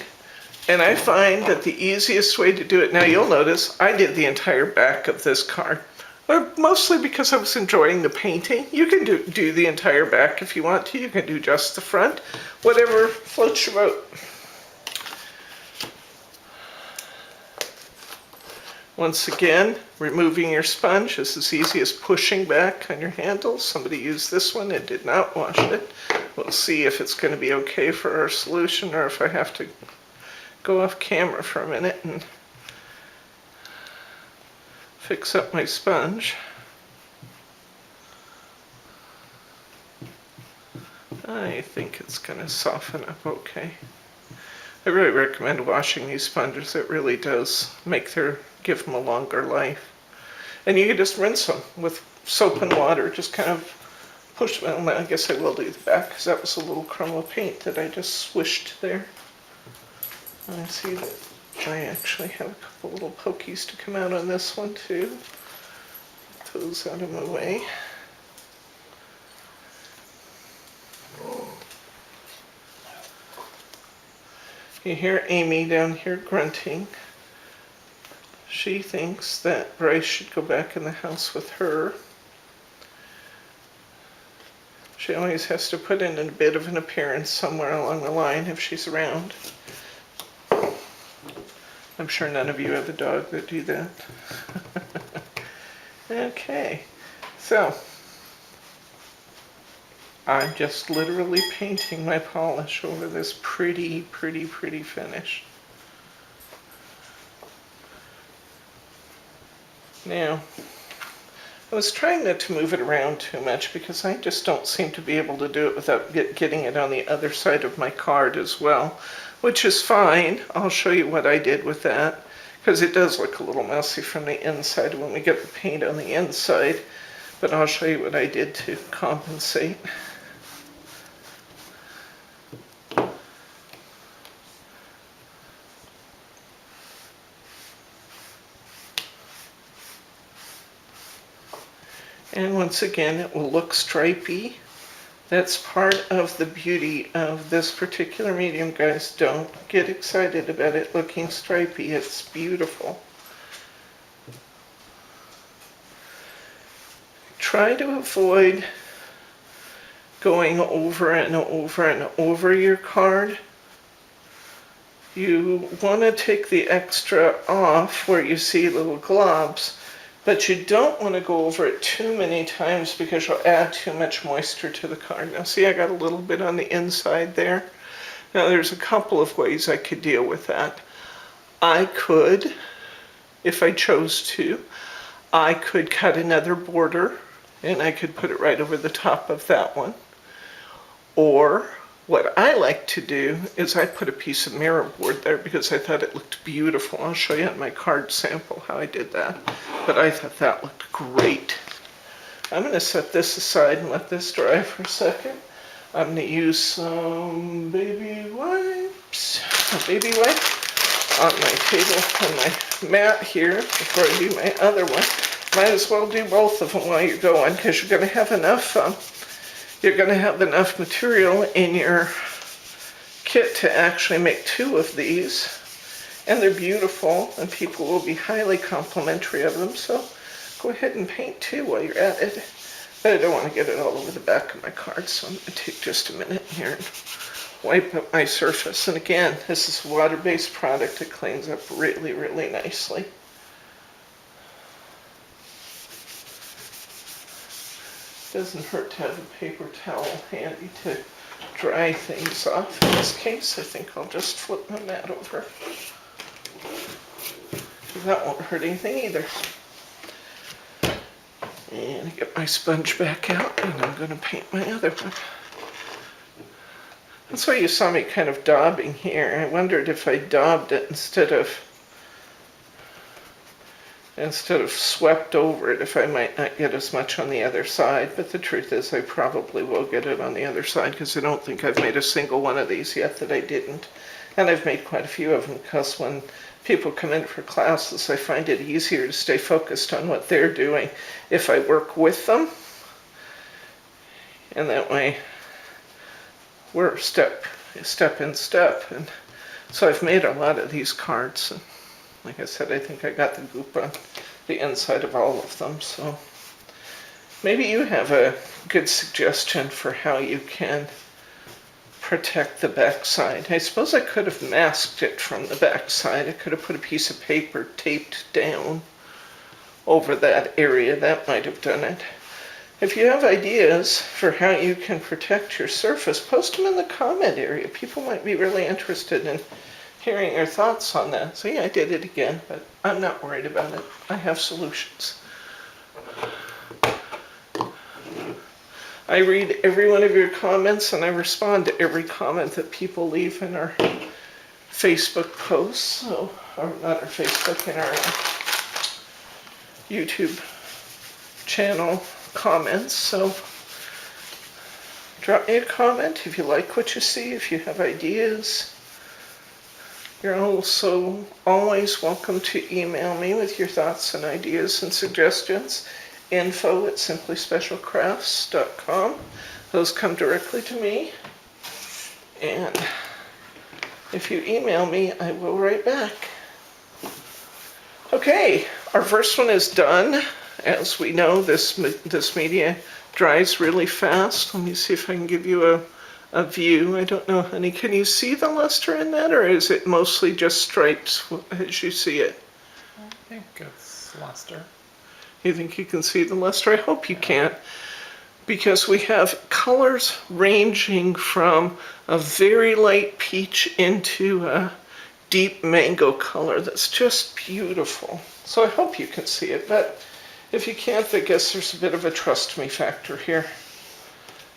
And I find that the easiest way to do it, now you'll notice I did the entire back of this card, mostly because I was enjoying the painting. You can do the entire back if you want to. You can do just the front, whatever floats your boat. Once again, removing your sponge is as easy as pushing back on your handle. Somebody used this one and did not wash it. We'll see if it's going to be okay for our solution or if I have to go off camera for a minute and fix up my sponge. I think it's going to soften up okay. I really recommend washing these sponges. It really does give them a longer life. And you can just rinse them with soap and water. Just kind of push them. Well, I guess I will do the back because that was a little crumb of paint that I just swished there. I see that I actually have a couple little pokies to come out on this one too. Get those out of my way. You hear Amy down here grunting. She thinks that Bryce should go back in the house with her. She always has to put in a bit of an appearance somewhere along the line if she's around. I'm sure none of you have a dog that do that. Okay, so I'm just literally painting my polish over this pretty finish. Now, I was trying not to move it around too much because I just don't seem to be able to do it without getting it on the other side of my card as well, which is fine. I'll show you what I did with that because it does look a little messy from the inside when we get the paint on the inside, but I'll show you what I did to compensate. And once again, it will look stripy. That's part of the beauty of this particular medium, guys. Don't get excited about it looking stripy. It's beautiful. Try to avoid going over and over and over your card, you want to take the extra off where you see little globs, but you don't want to go over it too many times because you'll add too much moisture to the card. Now see, I got a little bit on the inside there. Now there's a couple of ways I could deal with that. I could, if I chose to, I could cut another border and I could put it right over the top of that one. Or what I like to do is I put a piece of mirror board there because I thought it looked beautiful. I'll show you in my card sample how I did that. But I thought that looked great. I'm going to set this aside and let this dry for a second. I'm going to use some baby wipes, on my table, on my mat here before I do my other one. Might as well do both of them while you're going because you're going to have enough material in your kit to actually make 2 of these. And they're beautiful and people will be highly complimentary of them. So go ahead and paint 2 while you're at it. But I don't want to get it all over the back of my card, so I'm going to take just a minute here and wipe up my surface. And again, this is a water-based product. It cleans up really, really nicely. Doesn't hurt to have a paper towel handy to dry things off. In this case, I think I'll just flip my mat over. That won't hurt anything either. And I get my sponge back out, and I'm going to paint my other one. That's why you saw me kind of daubing here. I wondered if I daubed it instead of swept over it, if I might not get as much on the other side. But the truth is I probably will get it on the other side because I don't think I've made a single one of these yet that I didn't. And I've made quite a few of them because when people come in for classes, I find it easier to stay focused on what they're doing if I work with them. And that way we're step in step. And so I've made a lot of these cards. And like I said, I think I got the goop on the inside of all of them. So maybe you have a good suggestion for how you can protect the backside. I suppose I could have masked it from the backside. I could have put a piece of paper taped down over that area. That might have done it. If you have ideas for how you can protect your surface, post them in the comment area. People might be really interested in hearing your thoughts on that. So yeah, I did it again, but I'm not worried about it. I have solutions. I read every one of your comments and I respond to every comment that people leave in our Facebook posts, or not our Facebook, in our YouTube channel comments. So drop me a comment if you like what you see, if you have ideas. You're also always welcome to email me with your thoughts and ideas and suggestions. info@simplyspecialcrafts.com. Those come directly to me. And if you email me, I will write back. Okay, our first one is done. As we know, this media dries really fast. Let me see if I can give you a view. I don't know, honey, can you see the luster in that, or is it mostly just stripes as you see it? I think it's luster. You think you can see the luster? I hope you can, because we have colors ranging from a very light peach into a deep mango color that's just beautiful. So I hope you can see it, but if you can't, I guess there's a bit of a trust me factor here,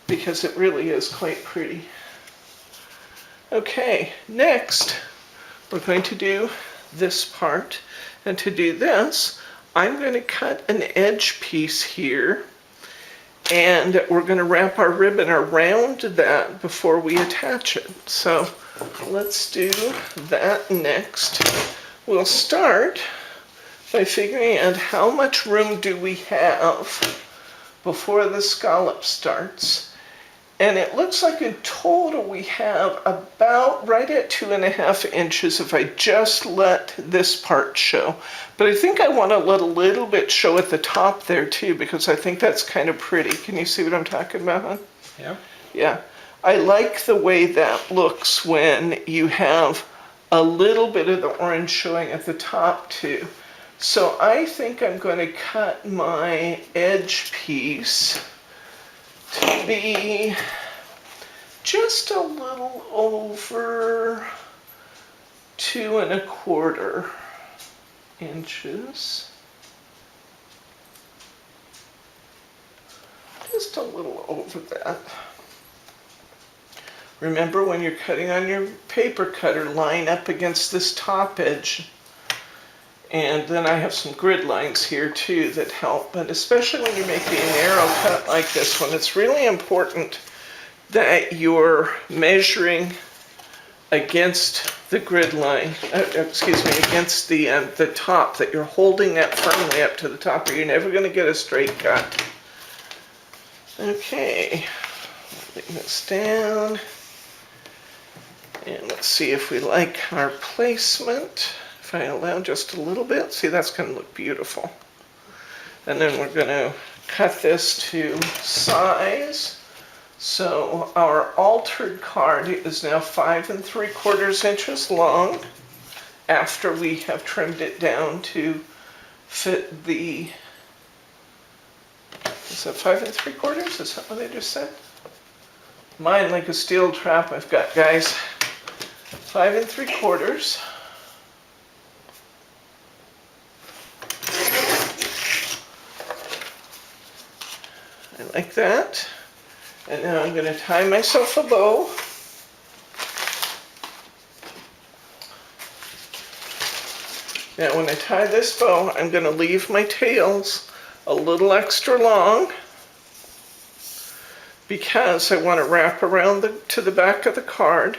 because it really is quite pretty. Okay, next we're going to do this part, and to do this I'm going to cut an edge piece here, and we're going to wrap our ribbon around that before we attach it. So let's do that next. We'll start by figuring out how much room do we have before the scallop starts. And it looks like in total we have about right at 2.5 inches if I just let this part show. But I think I want to let a little bit show at the top there too, because I think that's kind of pretty. Can you see what I'm talking about, hon? Yeah. Yeah. I like the way that looks when you have a little bit of the orange showing at the top too. So I think I'm going to cut my edge piece to be just a little over 2.25 inches. Just a little over that. Remember, when you're cutting on your paper cutter, line up against this top edge. And then I have some grid lines here too that help, but especially when you're making a narrow cut like this one, it's really important that you're measuring against the grid line, against the top, that you're holding that firmly up to the top, or you're never going to get a straight cut. Okay, bring this down, and let's see if we like our placement. If I allow just a little bit, see, that's going to look beautiful. And then we're going to cut this to size. So our altered card is now 5 3/4 inches long after we have trimmed it down to fit the, is that 5 3/4? Is that what I just said? Mine like a steel trap I've got, guys. 5 3/4. I like that. And now I'm going to tie myself a bow. Now when I tie this bow, I'm going to leave my tails a little extra long because I want to wrap around to the back of the card.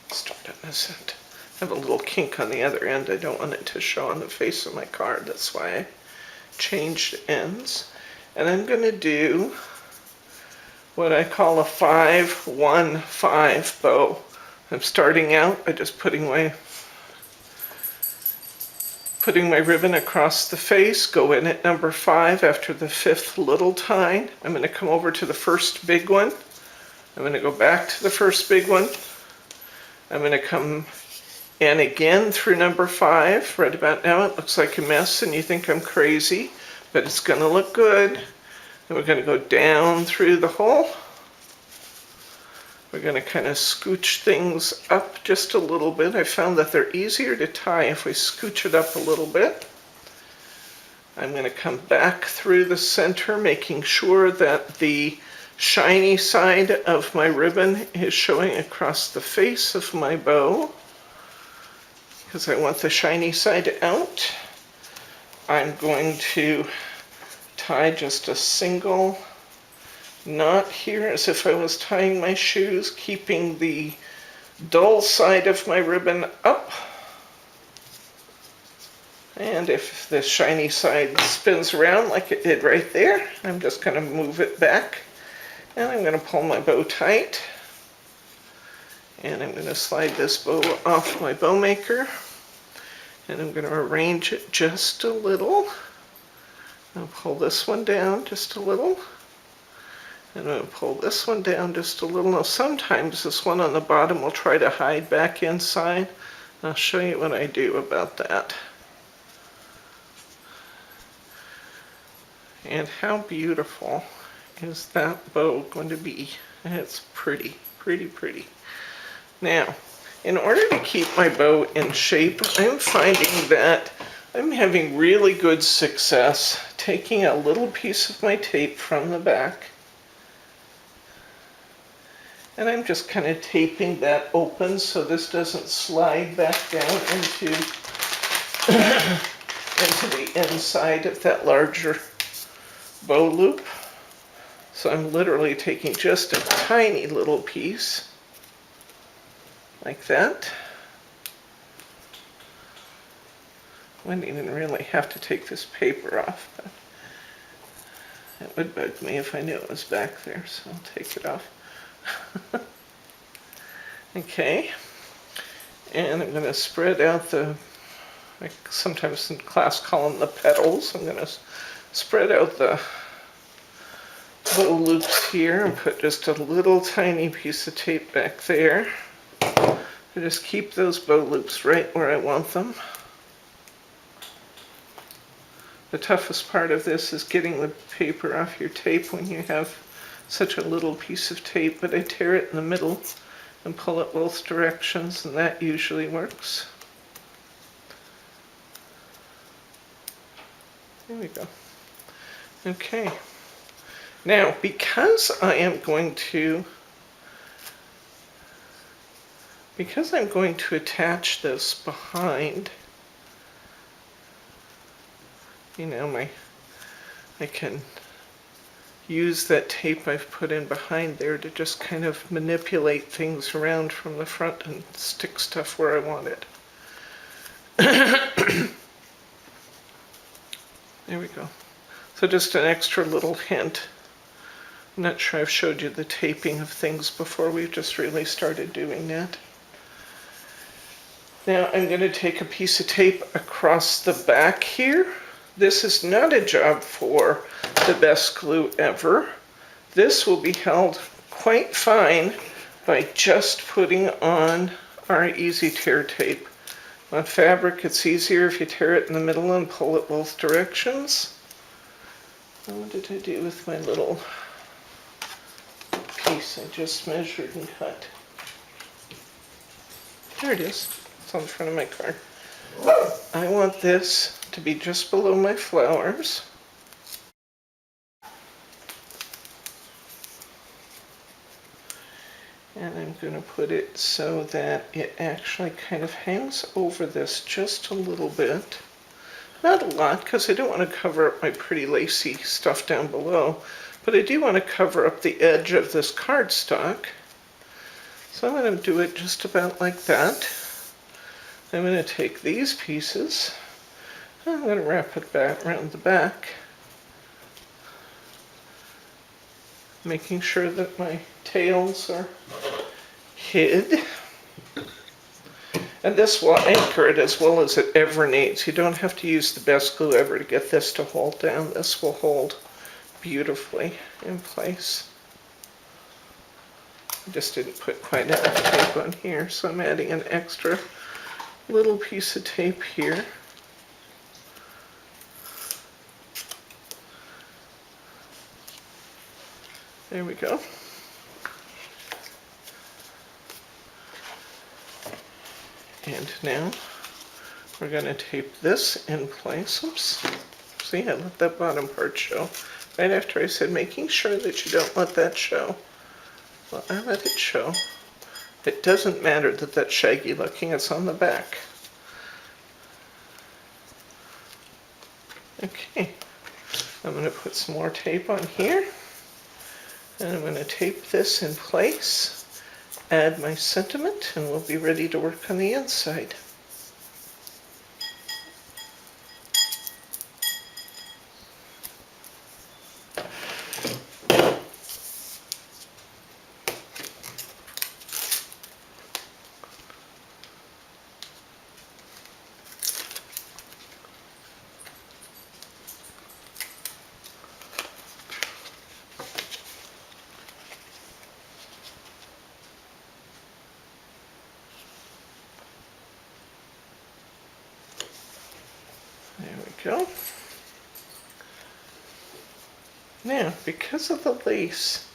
Start on this end. I have a little kink on the other end. I don't want it to show on the face of my card. That's why I changed ends. And I'm going to do what I call a 5-1-5 bow. I'm starting out by just putting my ribbon across the face, go in at number 5 after the 5th little tine. I'm going to come over to the first big one. I'm going to go back to the first big one. I'm going to come in again through number 5. Right about now it looks like a mess and you think I'm crazy, but it's going to look good. And we're going to go down through the hole. We're going to kind of scooch things up just a little bit. I found that they're easier to tie if we scooch it up a little bit. I'm going to come back through the center, making sure that the shiny side of my ribbon is showing across the face of my bow, because I want the shiny side out. I'm going to tie just a single knot here as if I was tying my shoes, keeping the dull side of my ribbon up. And if the shiny side spins around like it did right there, I'm just going to move it back. And I'm going to pull my bow tight. And I'm going to slide this bow off my bow maker. And I'm going to arrange it just a little. I'll pull this one down just a little. And I'm going to pull this one down just a little. Now sometimes this one on the bottom will try to hide back inside. I'll show you what I do about that. And how beautiful is that bow going to be? It's pretty, pretty, pretty. Now, in order to keep my bow in shape, I'm finding that I'm having really good success taking a little piece of my tape from the back, and I'm just kind of taping that open so this doesn't slide back down into, into the inside of that larger bow loop. So I'm literally taking just a tiny little piece like that. I didn't even really have to take this paper off, but That would bug me if I knew it was back there, so I'll take it off. Okay, and I'm going to spread out the, like sometimes in class call them the petals. I'm going to spread out the bow loops here and put just a little tiny piece of tape back there. I just keep those bow loops right where I want them. The toughest part of this is getting the paper off your tape when you have such a little piece of tape, but I tear it in the middle and pull it both directions, and that usually works. There we go. Okay. Now, because I'm going to attach this behind, you know, I can use that tape I've put in behind there to just kind of manipulate things around from the front and stick stuff where I want it. There we go. So just an extra little hint. I'm not sure I've showed you the taping of things before. We've just really started doing that. Now I'm going to take a piece of tape across the back here. This is not a job for the best glue ever. This will be held quite fine by just putting on our easy tear tape. On fabric, it's easier if you tear it in the middle and pull it both directions. What did I do with my little piece I just measured and cut? There it is. It's on the front of my card. I want this to be just below my flowers. And I'm going to put it so that it actually kind of hangs over this just a little bit. Not a lot, because I don't want to cover up my pretty lacy stuff down below, but I do want to cover up the edge of this cardstock. So I'm going to do it just about like that. I'm going to take these pieces, I'm going to wrap it back around the back, making sure that my tails are hid. And this will anchor it as well as it ever needs. You don't have to use the best glue ever to get this to hold down. This will hold beautifully in place. I just didn't put quite enough tape on here, so I'm adding an extra little piece of tape here. There we go. And now we're going to tape this in place. Oops. See, I let that bottom part show. Right after I said making sure that you don't let that show. Well, I let it show. It doesn't matter that that's shaggy looking, it's on the back. Okay, I'm going to put some more tape on here. And I'm going to tape this in place, add my sentiment, and we'll be ready to work on the inside. There we go. Now, because of the lace,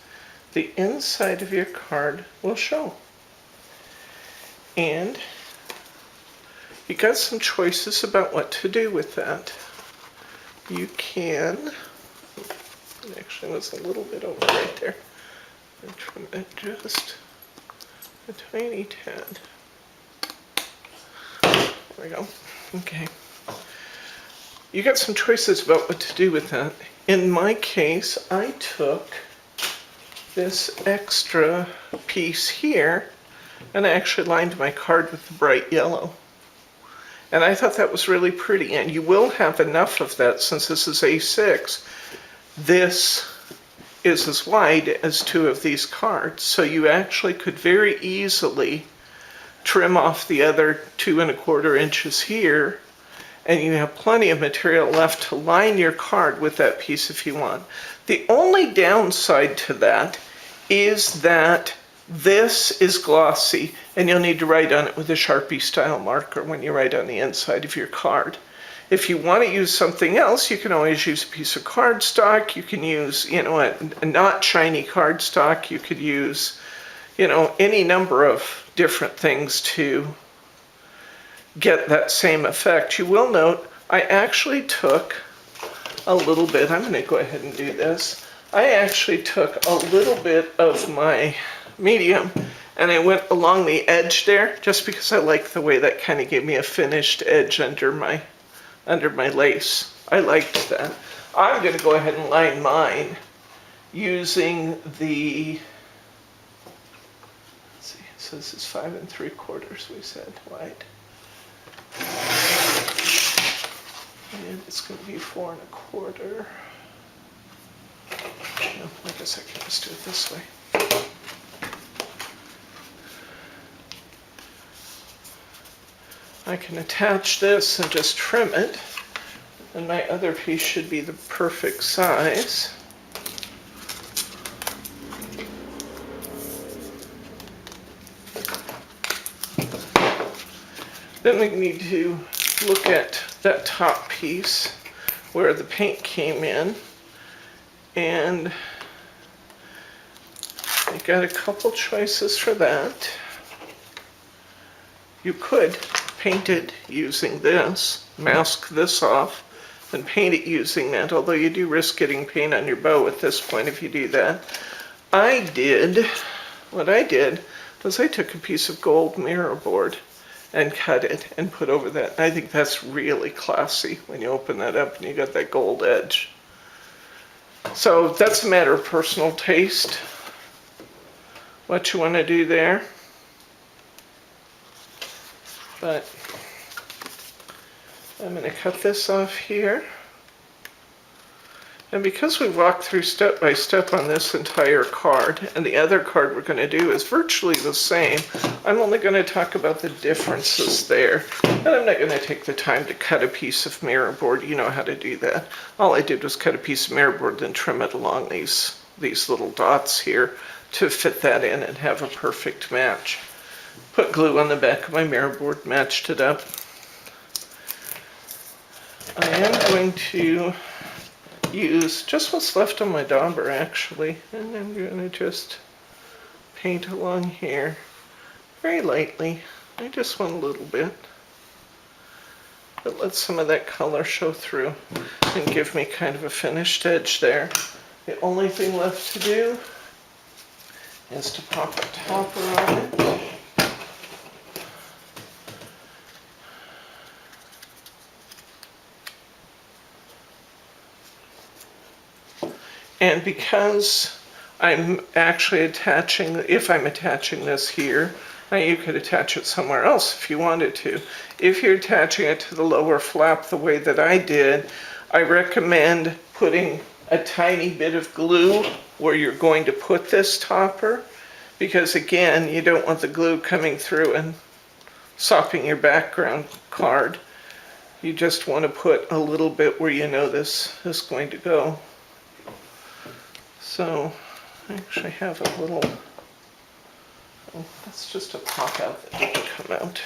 the inside of your card will show. And you got some choices about what to do with that. You can, it actually was a little bit over right there. I'm trying to adjust a tiny tad. There we go. Okay. You got some choices about what to do with that. In my case, I took this extra piece here and I actually lined my card with the bright yellow. And I thought that was really pretty, and you will have enough of that since this is A6 this is as wide as 2 of these cards. So you actually could very easily trim off the other 2¼ inches here, and you have plenty of material left to line your card with that piece if you want. The only downside to that is that this is glossy, and you'll need to write on it with a Sharpie style marker when you write on the inside of your card. If you want to use something else, you can always use a piece of cardstock. You can use, a not shiny cardstock. You could use, any number of different things to get that same effect. You will note I actually took a little bit, I'm going to go ahead and do this. I actually took a little bit of my medium and I went along the edge there just because I like the way that kind of gave me a finished edge under my lace. I liked that. I'm going to go ahead and line mine using the, let's see, so this is 5 3/4, we said, wide. And it's going to be 4 1/4. No, I guess I can just do it this way. I can attach this and just trim it, and my other piece should be the perfect size. Then we need to look at that top piece where the paint came in, and I got a couple choices for that. You could paint it using this, mask this off, and paint it using that, although you do risk getting paint on your bow at this point if you do that. What I did was I took a piece of gold mirror board and cut it and put over that. And I think that's really classy when you open that up and you got that gold edge. So that's a matter of personal taste, what you want to do there. But I'm going to cut this off here. And because we walked through step by step on this entire card, and the other card we're going to do is virtually the same, I'm only going to talk about the differences there. And I'm not going to take the time to cut a piece of mirror board. You know how to do that. All I did was cut a piece of mirror board and trim it along these little dots here to fit that in and have a perfect match. Put glue on the back of my mirror board, matched it up. I am going to use just what's left on my dauber actually, and I'm going to just paint along here very lightly. I just want a little bit, but let some of that color show through and give me kind of a finished edge there. The only thing left to do is to pop a topper on it. And because I'm actually attaching, if I'm attaching this here, now you could attach it somewhere else if you wanted to. If you're attaching it to the lower flap the way that I did, I recommend putting a tiny bit of glue where you're going to put this topper, because again, you don't want the glue coming through and sopping your background card. You just want to put a little bit where you know this is going to go. So I actually have a little, oh, that's just a pop out that didn't come out.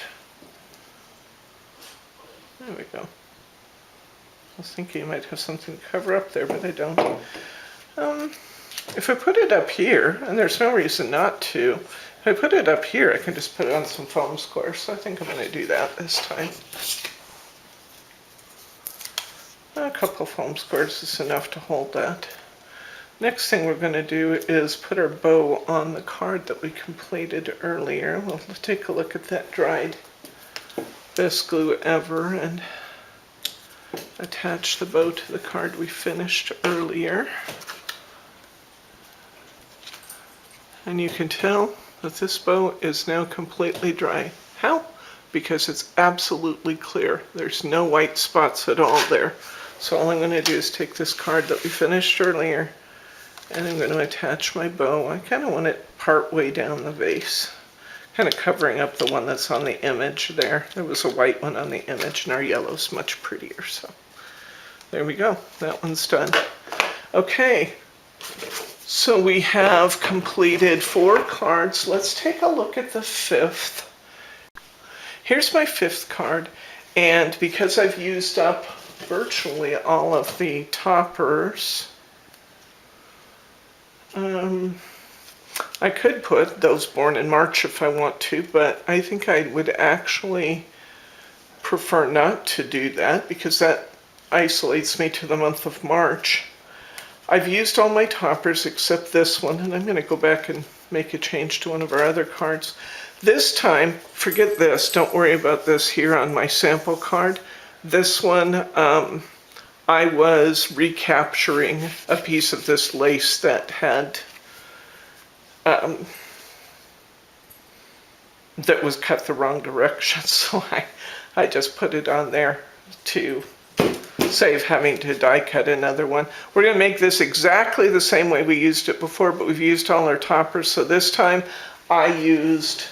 There we go. I was thinking you might have something to cover up there, but I don't. If I put it up here, and there's no reason not to, if I put it up here, I can just put it on some foam squares. So I think I'm going to do that this time. A couple foam squares is enough to hold that. Next thing we're going to do is put our bow on the card that we completed earlier. We'll take a look at that dried best glue ever and attach the bow to the card we finished earlier. And you can tell that this bow is now completely dry. How? Because it's absolutely clear. There's no white spots at all there. So all I'm going to do is take this card that we finished earlier, and I'm going to attach my bow. I kind of want it part way down the vase, kind of covering up the one that's on the image there. There was a white one on the image, and our yellow's much prettier. So there we go. That one's done. Okay, so we have completed 4 cards. Let's take a look at the 5th. Here's my 5th card, and because I've used up virtually all of the toppers, I could put those born in March if I want to, but I think I would actually prefer not to do that because that isolates me to the month of March. I've used all my toppers except this one, and I'm going to go back and make a change to one of our other cards. This time, forget this, don't worry about this here on my sample card. This one, I was recapturing a piece of this lace that had, that was cut the wrong direction, so I just put it on there to save having to die cut another one. We're going to make this exactly the same way we used it before, but we've used all our toppers, so this time I used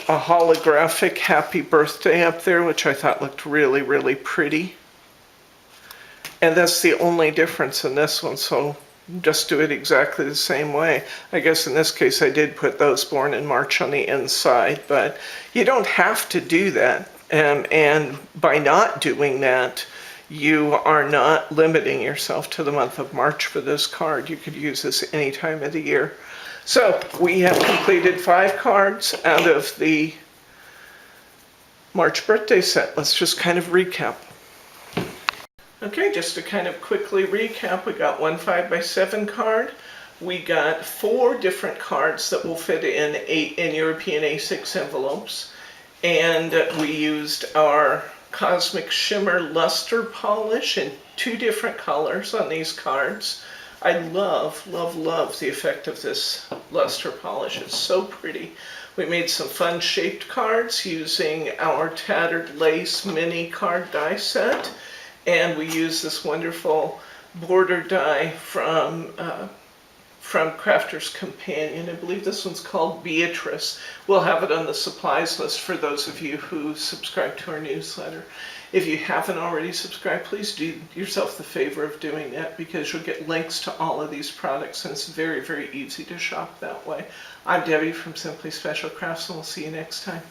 a holographic happy birthday up there, which I thought looked really, really pretty. And that's the only difference in this one, so just do it exactly the same way. I guess in this case I did put those born in March on the inside, but you don't have to do that. And by not doing that, you are not limiting yourself to the month of March for this card. You could use this any time of the year. So we have completed 5 cards out of the March birthday set. Let's just kind of recap. Okay, just to kind of quickly recap, we got 1 5x7 card. We got 4 different cards that will fit in European A6 envelopes. And we used our Cosmic Shimmer Luster Polish in 2 different colors on these cards. I love, love, love the effect of this luster polish. It's so pretty. We made some fun shaped cards using our Tattered Lace mini card die set. And we used this wonderful border die from Crafter's Companion. I believe this one's called Beatrice. We'll have it on the supplies list for those of you who subscribe to our newsletter. If you haven't already subscribed, please do yourself the favor of doing that because you'll get links to all of these products and it's very, very easy to shop that way. I'm Debbie from Simply Special Crafts and we'll see you next time.